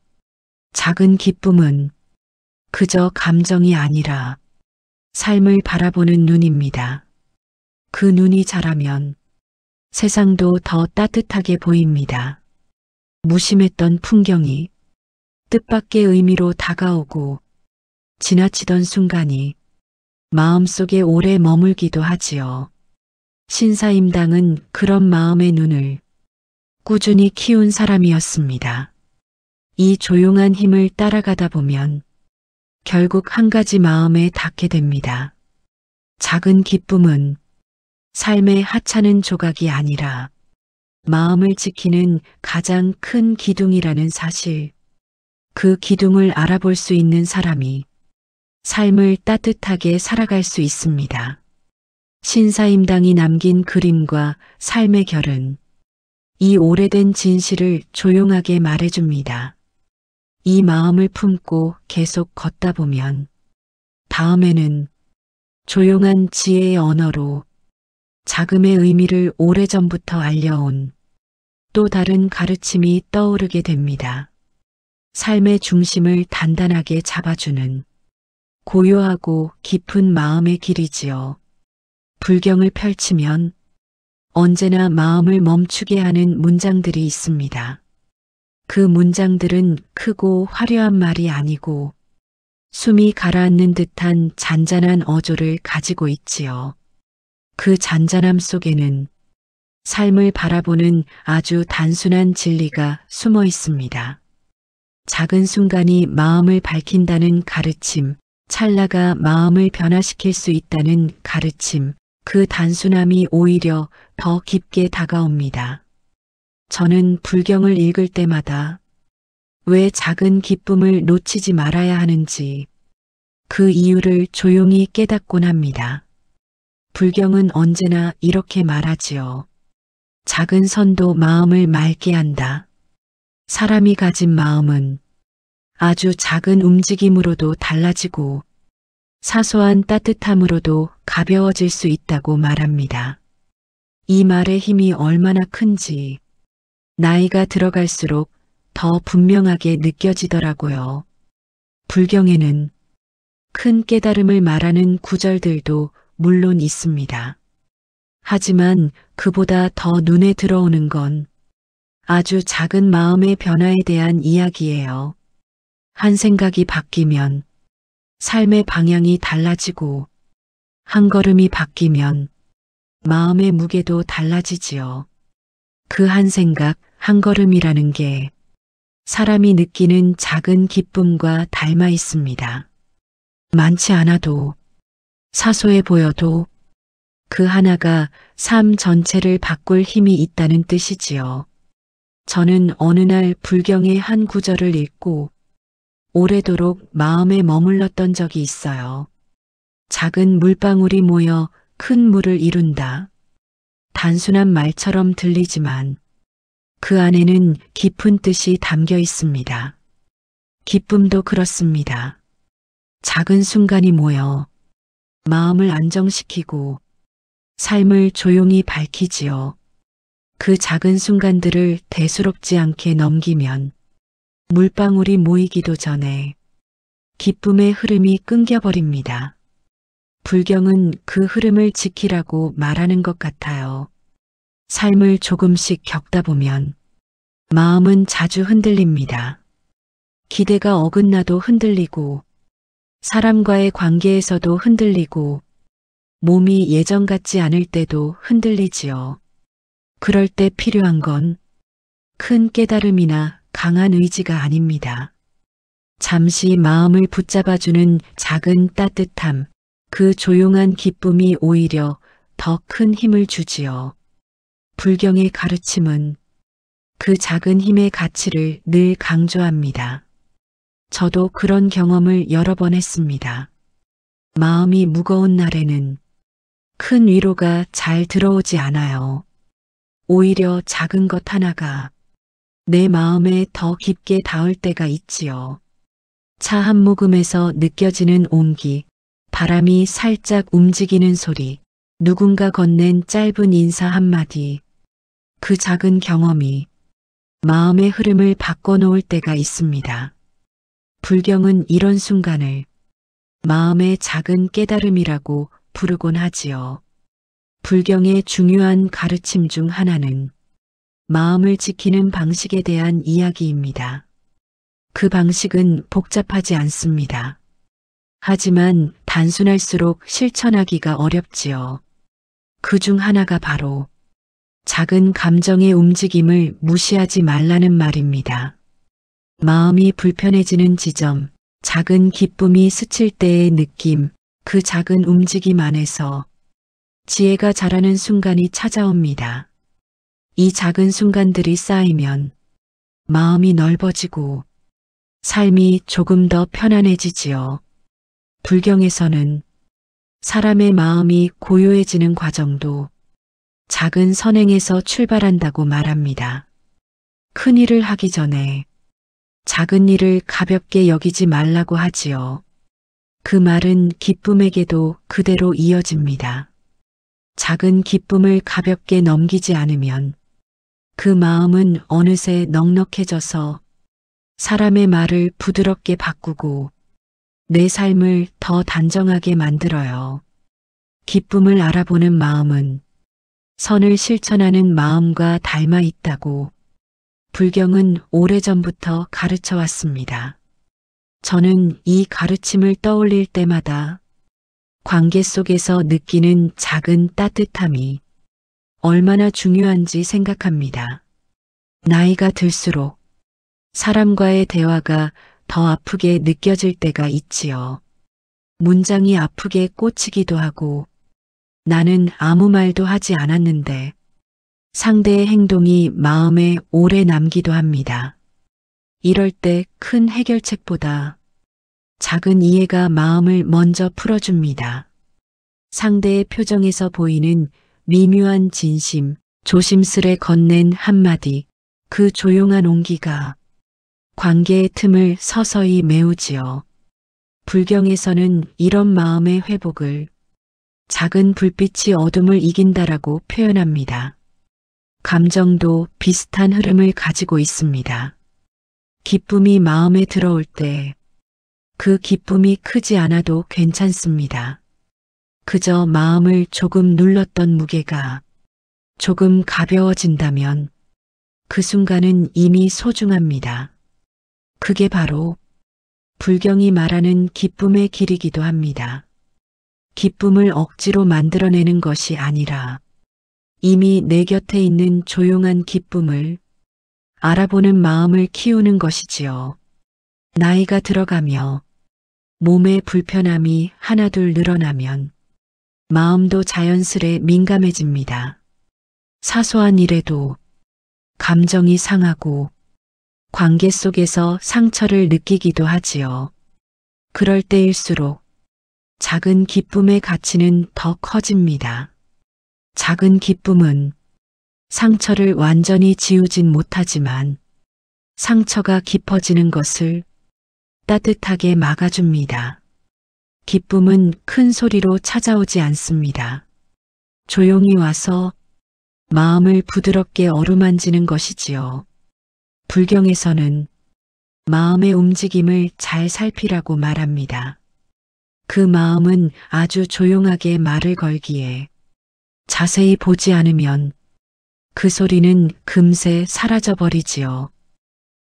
작은 기쁨은 그저 감정이 아니라 삶을 바라보는 눈입니다. 그 눈이 자라면 세상도 더 따뜻하게 보입니다. 무심했던 풍경이 뜻밖의 의미로 다가오고 지나치던 순간이 마음속에 오래 머물기도 하지요. 신사임당은 그런 마음의 눈을 꾸준히 키운 사람이었습니다. 이 조용한 힘을 따라가다 보면 결국 한 가지 마음에 닿게 됩니다. 작은 기쁨은 삶의 하찮은 조각이 아니라 마음을 지키는 가장 큰 기둥이라는 사실. 그 기둥을 알아볼 수 있는 사람이 삶을 따뜻하게 살아갈 수 있습니다. 신사임당이 남긴 그림과 삶의 결은 이 오래된 진실을 조용하게 말해줍니다. 이 마음을 품고 계속 걷다 보면 다음에는 조용한 지혜의 언어로 자금의 의미를 오래전부터 알려온 또 다른 가르침이 떠오르게 됩니다. 삶의 중심을 단단하게 잡아주는 고요하고 깊은 마음의 길이지요. 불경을 펼치면 언제나 마음을 멈추게 하는 문장들이 있습니다. 그 문장들은 크고 화려한 말이 아니고 숨이 가라앉는 듯한 잔잔한 어조를 가지고 있지요. 그 잔잔함 속에는 삶을 바라보는 아주 단순한 진리가 숨어 있습니다. 작은 순간이 마음을 밝힌다는 가르침, 찰나가 마음을 변화시킬 수 있다는 가르침, 그 단순함이 오히려 더 깊게 다가옵니다. 저는 불경을 읽을 때마다 왜 작은 기쁨을 놓치지 말아야 하는지 그 이유를 조용히 깨닫곤 합니다. 불경은 언제나 이렇게 말하지요. 작은 선도 마음을 맑게 한다. 사람이 가진 마음은 아주 작은 움직임으로도 달라지고 사소한 따뜻함으로도 가벼워질 수 있다고 말합니다. 이 말의 힘이 얼마나 큰지 나이가 들어갈수록 더 분명하게 느껴지더라고요. 불경에는 큰 깨달음을 말하는 구절들도 물론 있습니다. 하지만 그보다 더 눈에 들어오는 건 아주 작은 마음의 변화에 대한 이야기예요. 한 생각이 바뀌면 삶의 방향이 달라지고 한 걸음이 바뀌면 마음의 무게도 달라지지요. 그 한 생각, 한 걸음이라는 게 사람이 느끼는 작은 기쁨과 닮아 있습니다. 많지 않아도 사소해 보여도 그 하나가 삶 전체를 바꿀 힘이 있다는 뜻이지요. 저는 어느 날 불경의 한 구절을 읽고 오래도록 마음에 머물렀던 적이 있어요. 작은 물방울이 모여 큰 물을 이룬다. 단순한 말처럼 들리지만 그 안에는 깊은 뜻이 담겨 있습니다. 기쁨도 그렇습니다. 작은 순간이 모여 마음을 안정시키고 삶을 조용히 밝히지요. 그 작은 순간들을 대수롭지 않게 넘기면 물방울이 모이기도 전에 기쁨의 흐름이 끊겨버립니다. 불경은 그 흐름을 지키라고 말하는 것 같아요. 삶을 조금씩 겪다 보면 마음은 자주 흔들립니다. 기대가 어긋나도 흔들리고 사람과의 관계에서도 흔들리고 몸이 예전 같지 않을 때도 흔들리지요. 그럴 때 필요한 건 큰 깨달음이나 강한 의지가 아닙니다. 잠시 마음을 붙잡아주는 작은 따뜻함, 그 조용한 기쁨이 오히려 더 큰 힘을 주지요. 불경의 가르침은 그 작은 힘의 가치를 늘 강조합니다. 저도 그런 경험을 여러 번 했습니다. 마음이 무거운 날에는 큰 위로가 잘 들어오지 않아요. 오히려 작은 것 하나가 내 마음에 더 깊게 닿을 때가 있지요. 차 한 모금에서 느껴지는 온기, 바람이 살짝 움직이는 소리, 누군가 건넨 짧은 인사 한마디, 그 작은 경험이 마음의 흐름을 바꿔놓을 때가 있습니다. 불경은 이런 순간을 마음의 작은 깨달음이라고 부르곤 하지요. 불경의 중요한 가르침 중 하나는 마음을 지키는 방식에 대한 이야기입니다. 그 방식은 복잡하지 않습니다. 하지만 단순할수록 실천하기가 어렵지요. 그 중 하나가 바로 작은 감정의 움직임을 무시하지 말라는 말입니다. 마음이 불편해지는 지점, 작은 기쁨이 스칠 때의 느낌, 그 작은 움직임 안에서 지혜가 자라는 순간이 찾아옵니다. 이 작은 순간들이 쌓이면 마음이 넓어지고 삶이 조금 더 편안해지지요. 불경에서는 사람의 마음이 고요해지는 과정도 작은 선행에서 출발한다고 말합니다. 큰 일을 하기 전에 작은 일을 가볍게 여기지 말라고 하지요. 그 말은 기쁨에게도 그대로 이어집니다. 작은 기쁨을 가볍게 넘기지 않으면 그 마음은 어느새 넉넉해져서 사람의 말을 부드럽게 바꾸고 내 삶을 더 단정하게 만들어요. 기쁨을 알아보는 마음은 선을 실천하는 마음과 닮아 있다고 불경은 오래전부터 가르쳐 왔습니다. 저는 이 가르침을 떠올릴 때마다 관계 속에서 느끼는 작은 따뜻함이 얼마나 중요한지 생각합니다. 나이가 들수록 사람과의 대화가 더 아프게 느껴질 때가 있지요. 문장이 아프게 꽂히기도 하고 나는 아무 말도 하지 않았는데 상대의 행동이 마음에 오래 남기도 합니다. 이럴 때 큰 해결책보다 작은 이해가 마음을 먼저 풀어줍니다. 상대의 표정에서 보이는 미묘한 진심, 조심스레 건넨 한마디, 그 조용한 온기가 관계의 틈을 서서히 메우지요. 불경에서는 이런 마음의 회복을 작은 불빛이 어둠을 이긴다라고 표현합니다. 감정도 비슷한 흐름을 가지고 있습니다. 기쁨이 마음에 들어올 때 그 기쁨이 크지 않아도 괜찮습니다. 그저 마음을 조금 눌렀던 무게가 조금 가벼워진다면 그 순간은 이미 소중합니다. 그게 바로 불경이 말하는 기쁨의 길이기도 합니다. 기쁨을 억지로 만들어내는 것이 아니라 이미 내 곁에 있는 조용한 기쁨을 알아보는 마음을 키우는 것이지요. 나이가 들어가며 몸의 불편함이 하나둘 늘어나면 마음도 자연스레 민감해집니다. 사소한 일에도 감정이 상하고 관계 속에서 상처를 느끼기도 하지요. 그럴 때일수록 작은 기쁨의 가치는 더 커집니다. 작은 기쁨은 상처를 완전히 지우진 못하지만 상처가 깊어지는 것을 따뜻하게 막아줍니다. 기쁨은 큰 소리로 찾아오지 않습니다. 조용히 와서 마음을 부드럽게 어루만지는 것이지요. 불경에서는 마음의 움직임을 잘 살피라고 말합니다. 그 마음은 아주 조용하게 말을 걸기에 자세히 보지 않으면 그 소리는 금세 사라져 버리지요.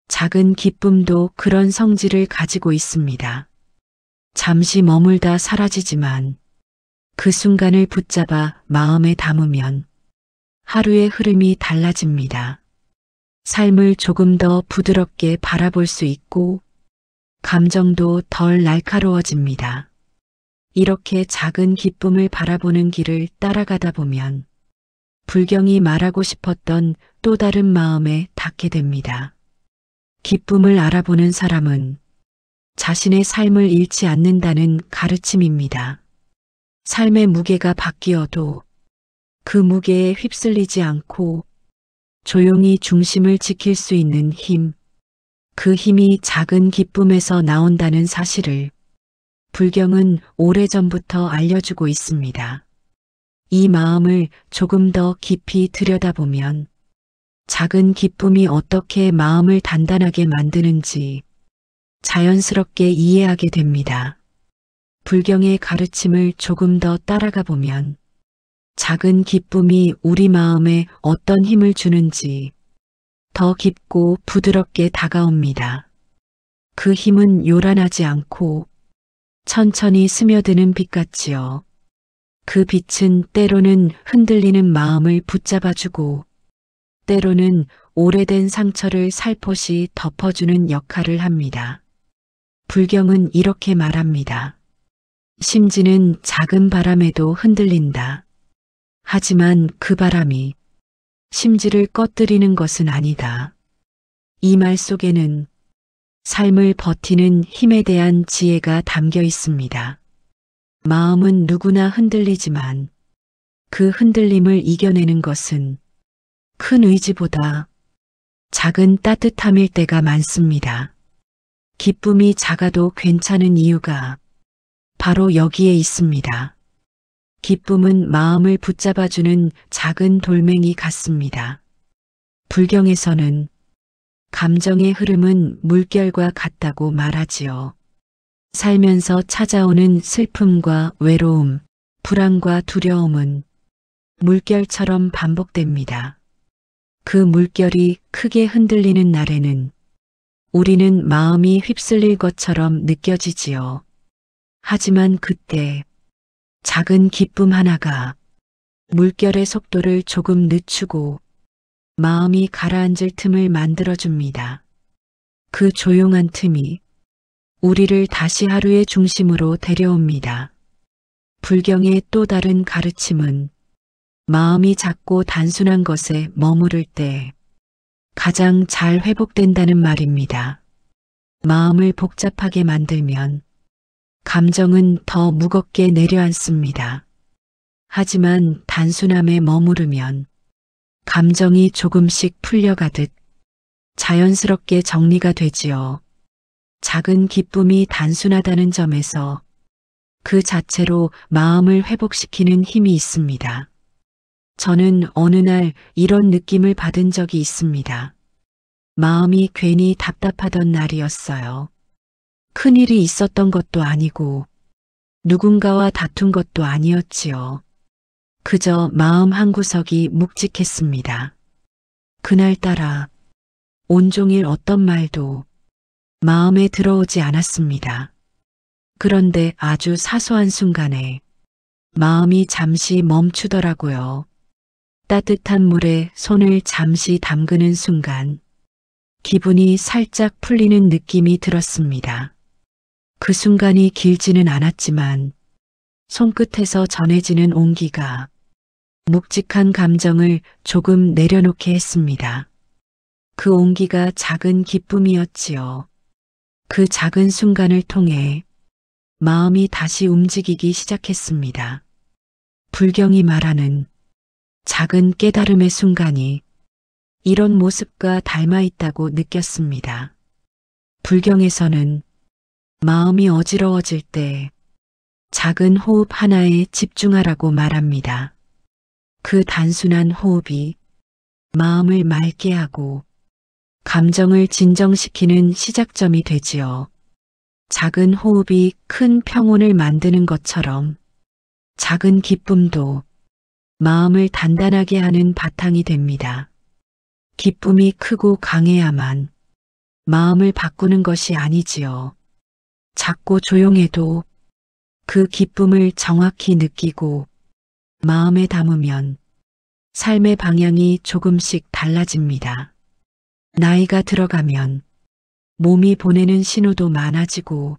작은 기쁨도 그런 성질을 가지고 있습니다. 잠시 머물다 사라지지만 그 순간을 붙잡아 마음에 담으면 하루의 흐름이 달라집니다. 삶을 조금 더 부드럽게 바라볼 수 있고 감정도 덜 날카로워집니다. 이렇게 작은 기쁨을 바라보는 길을 따라가다 보면 불경이 말하고 싶었던 또 다른 마음에 닿게 됩니다. 기쁨을 알아보는 사람은 자신의 삶을 잃지 않는다는 가르침입니다. 삶의 무게가 바뀌어도 그 무게에 휩쓸리지 않고 조용히 중심을 지킬 수 있는 힘, 그 힘이 작은 기쁨에서 나온다는 사실을 불경은 오래전부터 알려주고 있습니다. 이 마음을 조금 더 깊이 들여다보면 작은 기쁨이 어떻게 마음을 단단하게 만드는지 자연스럽게 이해하게 됩니다. 불경의 가르침을 조금 더 따라가 보면 작은 기쁨이 우리 마음에 어떤 힘을 주는지 더 깊고 부드럽게 다가옵니다. 그 힘은 요란하지 않고 천천히 스며드는 빛같이요. 그 빛은 때로는 흔들리는 마음을 붙잡아주고 때로는 오래된 상처를 살포시 덮어주는 역할을 합니다. 불경은 이렇게 말합니다. 심지는 작은 바람에도 흔들린다. 하지만 그 바람이 심지를 꺼뜨리는 것은 아니다. 이 말 속에는 삶을 버티는 힘에 대한 지혜가 담겨 있습니다. 마음은 누구나 흔들리지만 그 흔들림을 이겨내는 것은 큰 의지보다 작은 따뜻함일 때가 많습니다. 기쁨이 작아도 괜찮은 이유가 바로 여기에 있습니다. 기쁨은 마음을 붙잡아주는 작은 돌멩이 같습니다. 불경에서는 감정의 흐름은 물결과 같다고 말하지요. 살면서 찾아오는 슬픔과 외로움, 불안과 두려움은 물결처럼 반복됩니다. 그 물결이 크게 흔들리는 날에는 우리는 마음이 휩쓸릴 것처럼 느껴지지요. 하지만 그때 작은 기쁨 하나가 물결의 속도를 조금 늦추고 마음이 가라앉을 틈을 만들어줍니다. 그 조용한 틈이 우리를 다시 하루의 중심으로 데려옵니다. 불경의 또 다른 가르침은 마음이 작고 단순한 것에 머무를 때 가장 잘 회복된다는 말입니다. 마음을 복잡하게 만들면 감정은 더 무겁게 내려앉습니다. 하지만 단순함에 머무르면 감정이 조금씩 풀려가듯 자연스럽게 정리가 되지요. 작은 기쁨이 단순하다는 점에서 그 자체로 마음을 회복시키는 힘이 있습니다. 저는 어느 날 이런 느낌을 받은 적이 있습니다. 마음이 괜히 답답하던 날이었어요. 큰일이 있었던 것도 아니고 누군가와 다툰 것도 아니었지요. 그저 마음 한구석이 묵직했습니다. 그날따라 온종일 어떤 말도 마음에 들어오지 않았습니다. 그런데 아주 사소한 순간에 마음이 잠시 멈추더라고요. 따뜻한 물에 손을 잠시 담그는 순간 기분이 살짝 풀리는 느낌이 들었습니다. 그 순간이 길지는 않았지만 손끝에서 전해지는 온기가 묵직한 감정을 조금 내려놓게 했습니다. 그 온기가 작은 기쁨이었지요. 그 작은 순간을 통해 마음이 다시 움직이기 시작했습니다. 불경이 말하는 작은 깨달음의 순간이 이런 모습과 닮아 있다고 느꼈습니다. 불경에서는 마음이 어지러워질 때 작은 호흡 하나에 집중하라고 말합니다. 그 단순한 호흡이 마음을 맑게 하고 감정을 진정시키는 시작점이 되지요. 작은 호흡이 큰 평온을 만드는 것처럼 작은 기쁨도 마음을 단단하게 하는 바탕이 됩니다. 기쁨이 크고 강해야만 마음을 바꾸는 것이 아니지요. 작고 조용해도 그 기쁨을 정확히 느끼고 마음에 담으면 삶의 방향이 조금씩 달라집니다. 나이가 들어가면 몸이 보내는 신호도 많아지고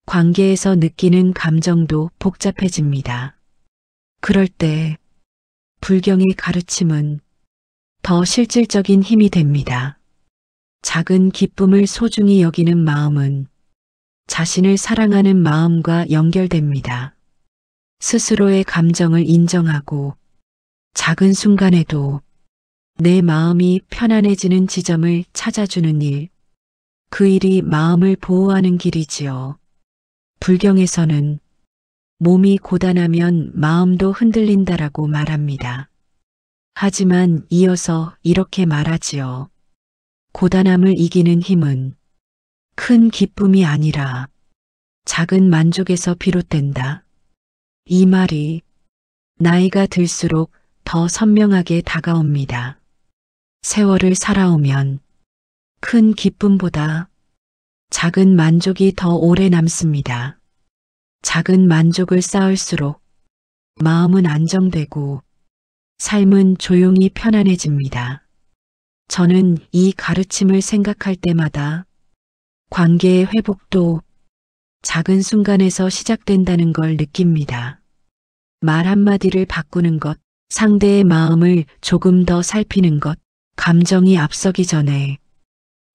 관계에서 느끼는 감정도 복잡해집니다. 그럴 때 불경의 가르침은 더 실질적인 힘이 됩니다. 작은 기쁨을 소중히 여기는 마음은 자신을 사랑하는 마음과 연결됩니다. 스스로의 감정을 인정하고 작은 순간에도 내 마음이 편안해지는 지점을 찾아주는 일, 그 일이 마음을 보호하는 길이지요. 불경에서는 몸이 고단하면 마음도 흔들린다라고 말합니다. 하지만 이어서 이렇게 말하지요. 고단함을 이기는 힘은 큰 기쁨이 아니라 작은 만족에서 비롯된다. 이 말이 나이가 들수록 더 선명하게 다가옵니다. 세월을 살아오면 큰 기쁨보다 작은 만족이 더 오래 남습니다. 작은 만족을 쌓을수록 마음은 안정되고 삶은 조용히 편안해집니다. 저는 이 가르침을 생각할 때마다 관계의 회복도 작은 순간에서 시작된다는 걸 느낍니다. 말 한마디를 바꾸는 것, 상대의 마음을 조금 더 살피는 것, 감정이 앞서기 전에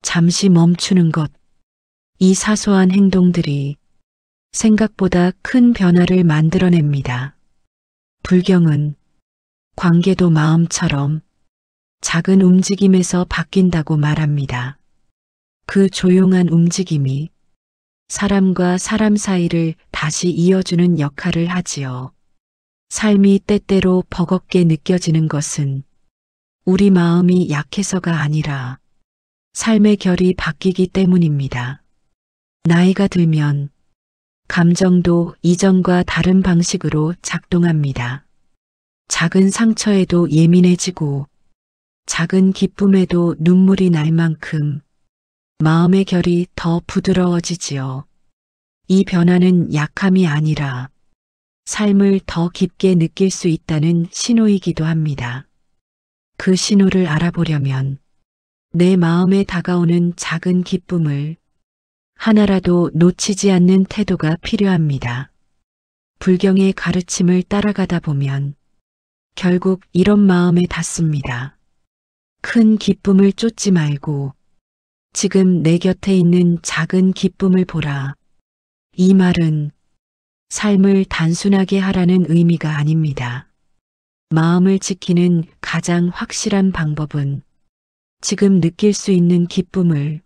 잠시 멈추는 것, 이 사소한 행동들이 생각보다 큰 변화를 만들어냅니다. 불경은 관계도 마음처럼 작은 움직임에서 바뀐다고 말합니다. 그 조용한 움직임이 사람과 사람 사이를 다시 이어주는 역할을 하지요. 삶이 때때로 버겁게 느껴지는 것은 우리 마음이 약해서가 아니라 삶의 결이 바뀌기 때문입니다. 나이가 들면 감정도 이전과 다른 방식으로 작동합니다. 작은 상처에도 예민해지고 작은 기쁨에도 눈물이 날 만큼 마음의 결이 더 부드러워지지요. 이 변화는 약함이 아니라 삶을 더 깊게 느낄 수 있다는 신호이기도 합니다. 그 신호를 알아보려면 내 마음에 다가오는 작은 기쁨을 하나라도 놓치지 않는 태도가 필요합니다. 불경의 가르침을 따라가다 보면 결국 이런 마음에 닿습니다. 큰 기쁨을 쫓지 말고 지금 내 곁에 있는 작은 기쁨을 보라. 이 말은 삶을 단순하게 하라는 의미가 아닙니다. 마음을 지키는 가장 확실한 방법은 지금 느낄 수 있는 기쁨을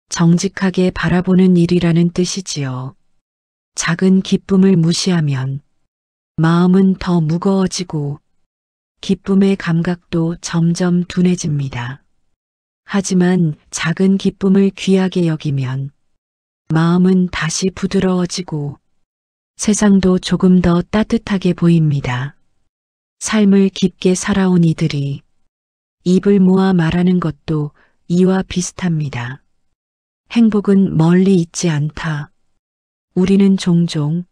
정직하게 바라보는 일이라는 뜻이지요. 작은 기쁨을 무시하면 마음은 더 무거워지고 기쁨의 감각도 점점 둔해집니다. 하지만 작은 기쁨을 귀하게 여기면 마음은 다시 부드러워지고 세상도 조금 더 따뜻하게 보입니다. 삶을 깊게 살아온 이들이 입을 모아 말하는 것도 이와 비슷합니다. 행복은 멀리 있지 않다. 우리는 종종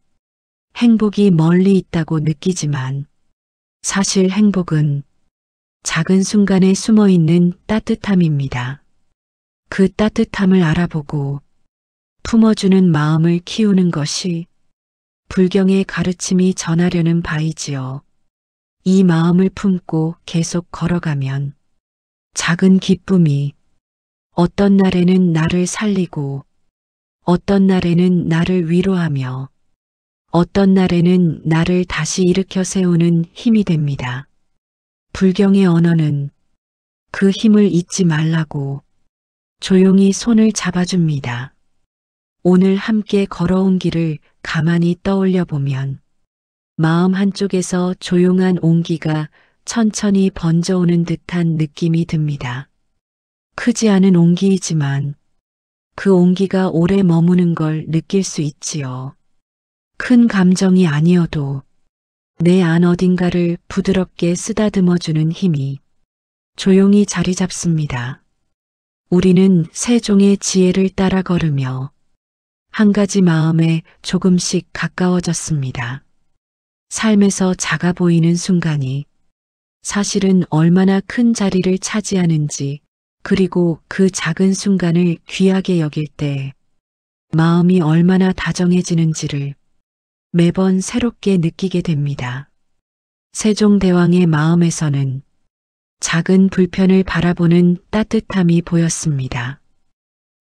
행복이 멀리 있다고 느끼지만 사실 행복은 작은 순간에 숨어 있는 따뜻함입니다. 그 따뜻함을 알아보고 품어주는 마음을 키우는 것이 불경의 가르침이 전하려는 바이지요. 이 마음을 품고 계속 걸어가면 작은 기쁨이 어떤 날에는 나를 살리고 어떤 날에는 나를 위로하며 어떤 날에는 나를 다시 일으켜 세우는 힘이 됩니다. 불경의 언어는 그 힘을 잊지 말라고 조용히 손을 잡아줍니다. 오늘 함께 걸어온 길을 가만히 떠올려 보면 마음 한쪽에서 조용한 온기가 천천히 번져오는 듯한 느낌이 듭니다. 크지 않은 온기이지만 그 온기가 오래 머무는 걸 느낄 수 있지요. 큰 감정이 아니어도 내 안 어딘가를 부드럽게 쓰다듬어주는 힘이 조용히 자리 잡습니다. 우리는 세종의 지혜를 따라 걸으며 한 가지 마음에 조금씩 가까워졌습니다. 삶에서 작아 보이는 순간이 사실은 얼마나 큰 자리를 차지하는지, 그리고 그 작은 순간을 귀하게 여길 때 마음이 얼마나 다정해지는지를 매번 새롭게 느끼게 됩니다. 세종대왕의 마음에서는 작은 불편을 바라보는 따뜻함이 보였습니다.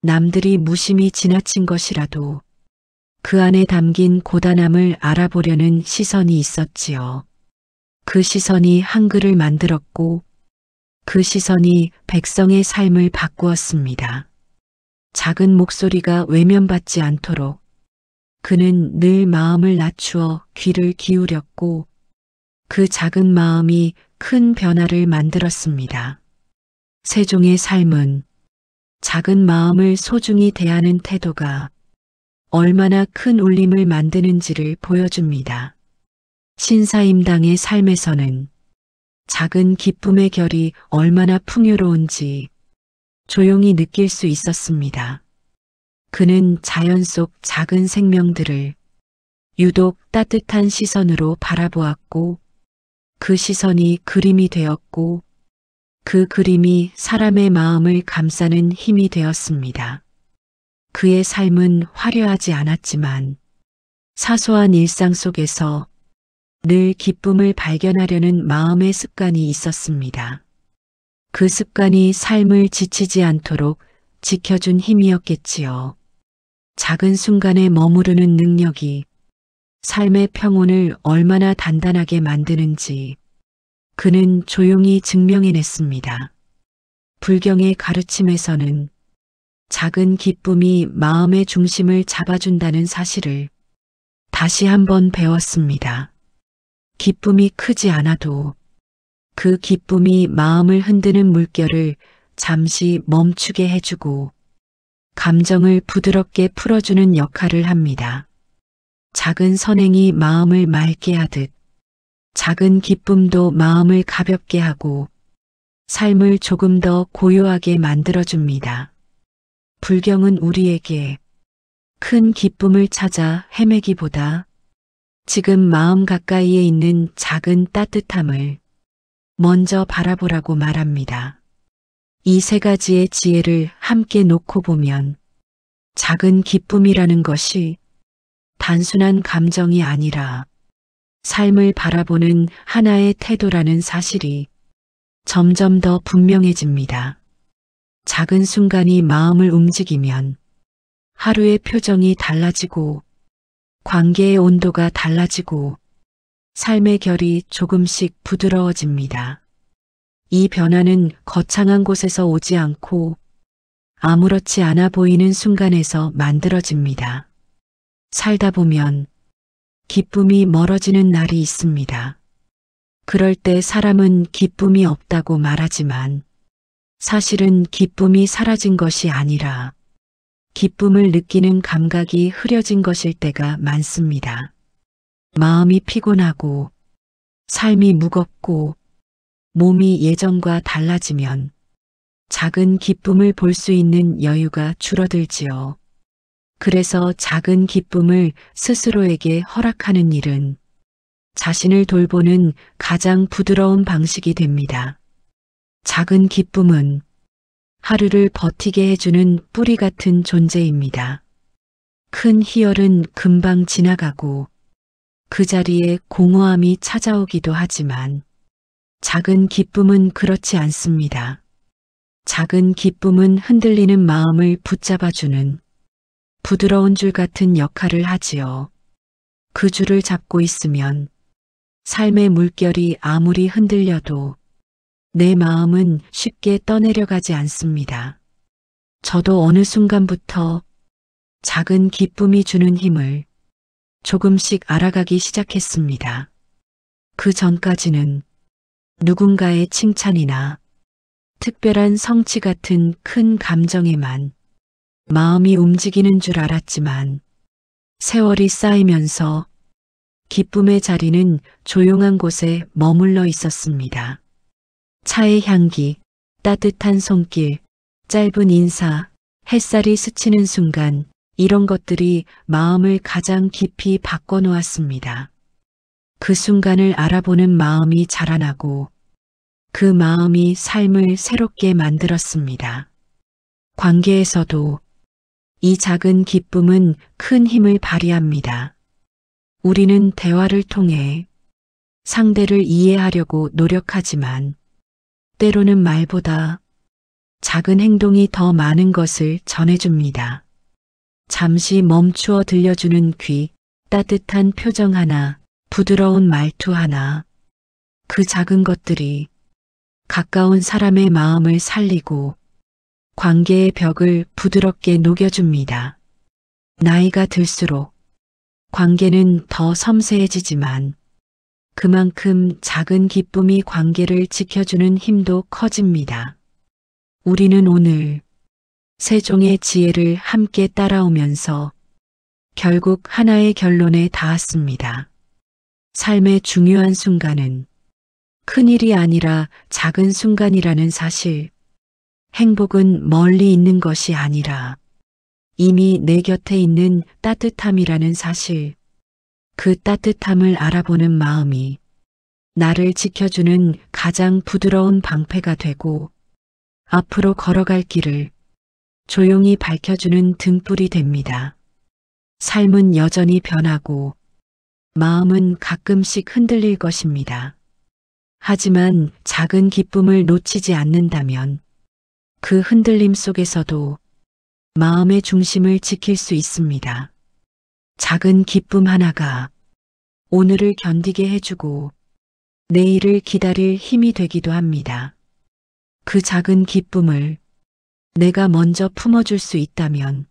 남들이 무심히 지나친 것이라도 그 안에 담긴 고단함을 알아보려는 시선이 있었지요. 그 시선이 한글을 만들었고 그 시선이 백성의 삶을 바꾸었습니다. 작은 목소리가 외면받지 않도록 그는 늘 마음을 낮추어 귀를 기울였고 그 작은 마음이 큰 변화를 만들었습니다. 세종의 삶은 작은 마음을 소중히 대하는 태도가 얼마나 큰 울림을 만드는지를 보여줍니다. 신사임당의 삶에서는 작은 기쁨의 결이 얼마나 풍요로운지 조용히 느낄 수 있었습니다. 그는 자연 속 작은 생명들을 유독 따뜻한 시선으로 바라보았고 그 시선이 그림이 되었고 그 그림이 사람의 마음을 감싸는 힘이 되었습니다. 그의 삶은 화려하지 않았지만 사소한 일상 속에서 늘 기쁨을 발견하려는 마음의 습관이 있었습니다. 그 습관이 삶을 지치지 않도록 지켜준 힘이었겠지요. 작은 순간에 머무르는 능력이 삶의 평온을 얼마나 단단하게 만드는지 그는 조용히 증명해냈습니다. 불경의 가르침에서는 작은 기쁨이 마음의 중심을 잡아준다는 사실을 다시 한번 배웠습니다. 기쁨이 크지 않아도 그 기쁨이 마음을 흔드는 물결을 잠시 멈추게 해주고 감정을 부드럽게 풀어주는 역할을 합니다. 작은 선행이 마음을 맑게 하듯 작은 기쁨도 마음을 가볍게 하고 삶을 조금 더 고요하게 만들어줍니다. 불경은 우리에게 큰 기쁨을 찾아 헤매기보다 지금 마음 가까이에 있는 작은 따뜻함을 먼저 바라보라고 말합니다. 이 세 가지의 지혜를 함께 놓고 보면 작은 기쁨이라는 것이 단순한 감정이 아니라 삶을 바라보는 하나의 태도라는 사실이 점점 더 분명해집니다. 작은 순간이 마음을 움직이면 하루의 표정이 달라지고 관계의 온도가 달라지고 삶의 결이 조금씩 부드러워집니다. 이 변화는 거창한 곳에서 오지 않고 아무렇지 않아 보이는 순간에서 만들어집니다. 살다 보면 기쁨이 멀어지는 날이 있습니다. 그럴 때 사람은 기쁨이 없다고 말하지만 사실은 기쁨이 사라진 것이 아니라 기쁨을 느끼는 감각이 흐려진 것일 때가 많습니다. 마음이 피곤하고 삶이 무겁고 몸이 예전과 달라지면 작은 기쁨을 볼 수 있는 여유가 줄어들지요. 그래서 작은 기쁨을 스스로에게 허락하는 일은 자신을 돌보는 가장 부드러운 방식이 됩니다. 작은 기쁨은 하루를 버티게 해주는 뿌리 같은 존재입니다. 큰 희열은 금방 지나가고 그 자리에 공허함이 찾아오기도 하지만 작은 기쁨은 그렇지 않습니다. 작은 기쁨은 흔들리는 마음을 붙잡아주는 부드러운 줄 같은 역할을 하지요. 그 줄을 잡고 있으면 삶의 물결이 아무리 흔들려도 내 마음은 쉽게 떠내려가지 않습니다. 저도 어느 순간부터 작은 기쁨이 주는 힘을 조금씩 알아가기 시작했습니다. 그 전까지는 누군가의 칭찬이나 특별한 성취 같은 큰 감정에만 마음이 움직이는 줄 알았지만 세월이 쌓이면서 기쁨의 자리는 조용한 곳에 머물러 있었습니다. 차의 향기, 따뜻한 손길, 짧은 인사, 햇살이 스치는 순간 이런 것들이 마음을 가장 깊이 바꿔놓았습니다. 그 순간을 알아보는 마음이 자라나고 그 마음이 삶을 새롭게 만들었습니다. 관계에서도 이 작은 기쁨은 큰 힘을 발휘합니다. 우리는 대화를 통해 상대를 이해하려고 노력하지만 때로는 말보다 작은 행동이 더 많은 것을 전해줍니다. 잠시 멈추어 들려주는 귀, 따뜻한 표정 하나, 부드러운 말투 하나, 그 작은 것들이 가까운 사람의 마음을 살리고 관계의 벽을 부드럽게 녹여줍니다. 나이가 들수록 관계는 더 섬세해지지만 그만큼 작은 기쁨이 관계를 지켜주는 힘도 커집니다. 우리는 오늘 세종의 지혜를 함께 따라오면서 결국 하나의 결론에 닿았습니다. 삶의 중요한 순간은 큰일이 아니라 작은 순간이라는 사실. 행복은 멀리 있는 것이 아니라 이미 내 곁에 있는 따뜻함이라는 사실. 그 따뜻함을 알아보는 마음이 나를 지켜주는 가장 부드러운 방패가 되고 앞으로 걸어갈 길을 조용히 밝혀주는 등불이 됩니다. 삶은 여전히 변하고 마음은 가끔씩 흔들릴 것입니다. 하지만 작은 기쁨을 놓치지 않는다면 그 흔들림 속에서도 마음의 중심을 지킬 수 있습니다. 작은 기쁨 하나가 오늘을 견디게 해주고 내일을 기다릴 힘이 되기도 합니다. 그 작은 기쁨을 내가 먼저 품어줄 수 있다면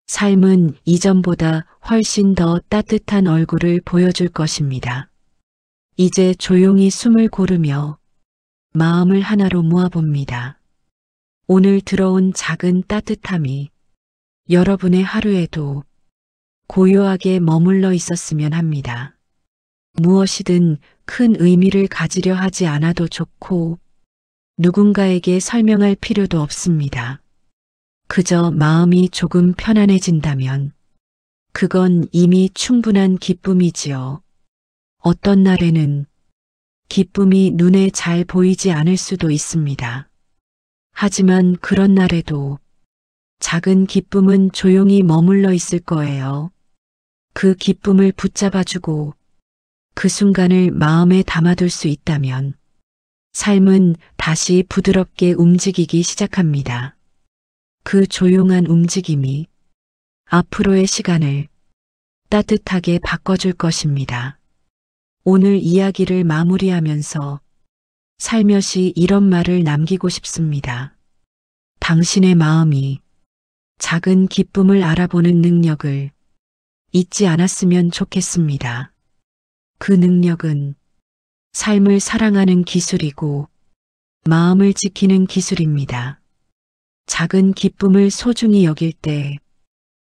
삶은 이전보다 훨씬 더 따뜻한 얼굴을 보여줄 것입니다. 이제 조용히 숨을 고르며 마음을 하나로 모아봅니다. 오늘 들어온 작은 따뜻함이 여러분의 하루에도 고요하게 머물러 있었으면 합니다. 무엇이든 큰 의미를 가지려 하지 않아도 좋고 누군가에게 설명할 필요도 없습니다. 그저 마음이 조금 편안해진다면 그건 이미 충분한 기쁨이지요. 어떤 날에는 기쁨이 눈에 잘 보이지 않을 수도 있습니다. 하지만 그런 날에도 작은 기쁨은 조용히 머물러 있을 거예요. 그 기쁨을 붙잡아주고 그 순간을 마음에 담아둘 수 있다면 삶은 다시 부드럽게 움직이기 시작합니다. 그 조용한 움직임이 앞으로의 시간을 따뜻하게 바꿔줄 것입니다. 오늘 이야기를 마무리하면서 살며시 이런 말을 남기고 싶습니다. 당신의 마음이 작은 기쁨을 알아보는 능력을 잊지 않았으면 좋겠습니다. 그 능력은 삶을 사랑하는 기술이고 마음을 지키는 기술입니다. 작은 기쁨을 소중히 여길 때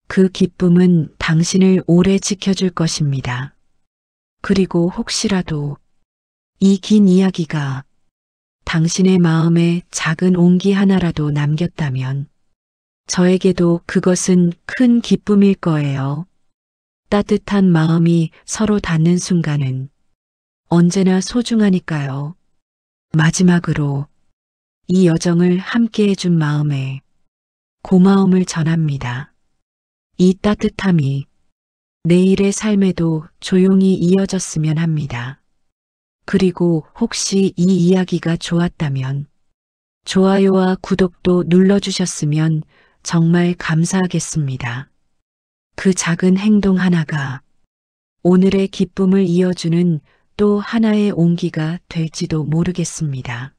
그 기쁨은 당신을 오래 지켜줄 것입니다. 그리고 혹시라도 이 긴 이야기가 당신의 마음에 작은 온기 하나라도 남겼다면 저에게도 그것은 큰 기쁨일 거예요. 따뜻한 마음이 서로 닿는 순간은 언제나 소중하니까요. 마지막으로 이 여정을 함께 해준 마음에 고마움을 전합니다. 이 따뜻함이 내일의 삶에도 조용히 이어졌으면 합니다. 그리고 혹시 이 이야기가 좋았다면 좋아요와 구독도 눌러주셨으면 정말 감사하겠습니다. 그 작은 행동 하나가 오늘의 기쁨을 이어주는 또 하나의 온기가 될지도 모르겠습니다.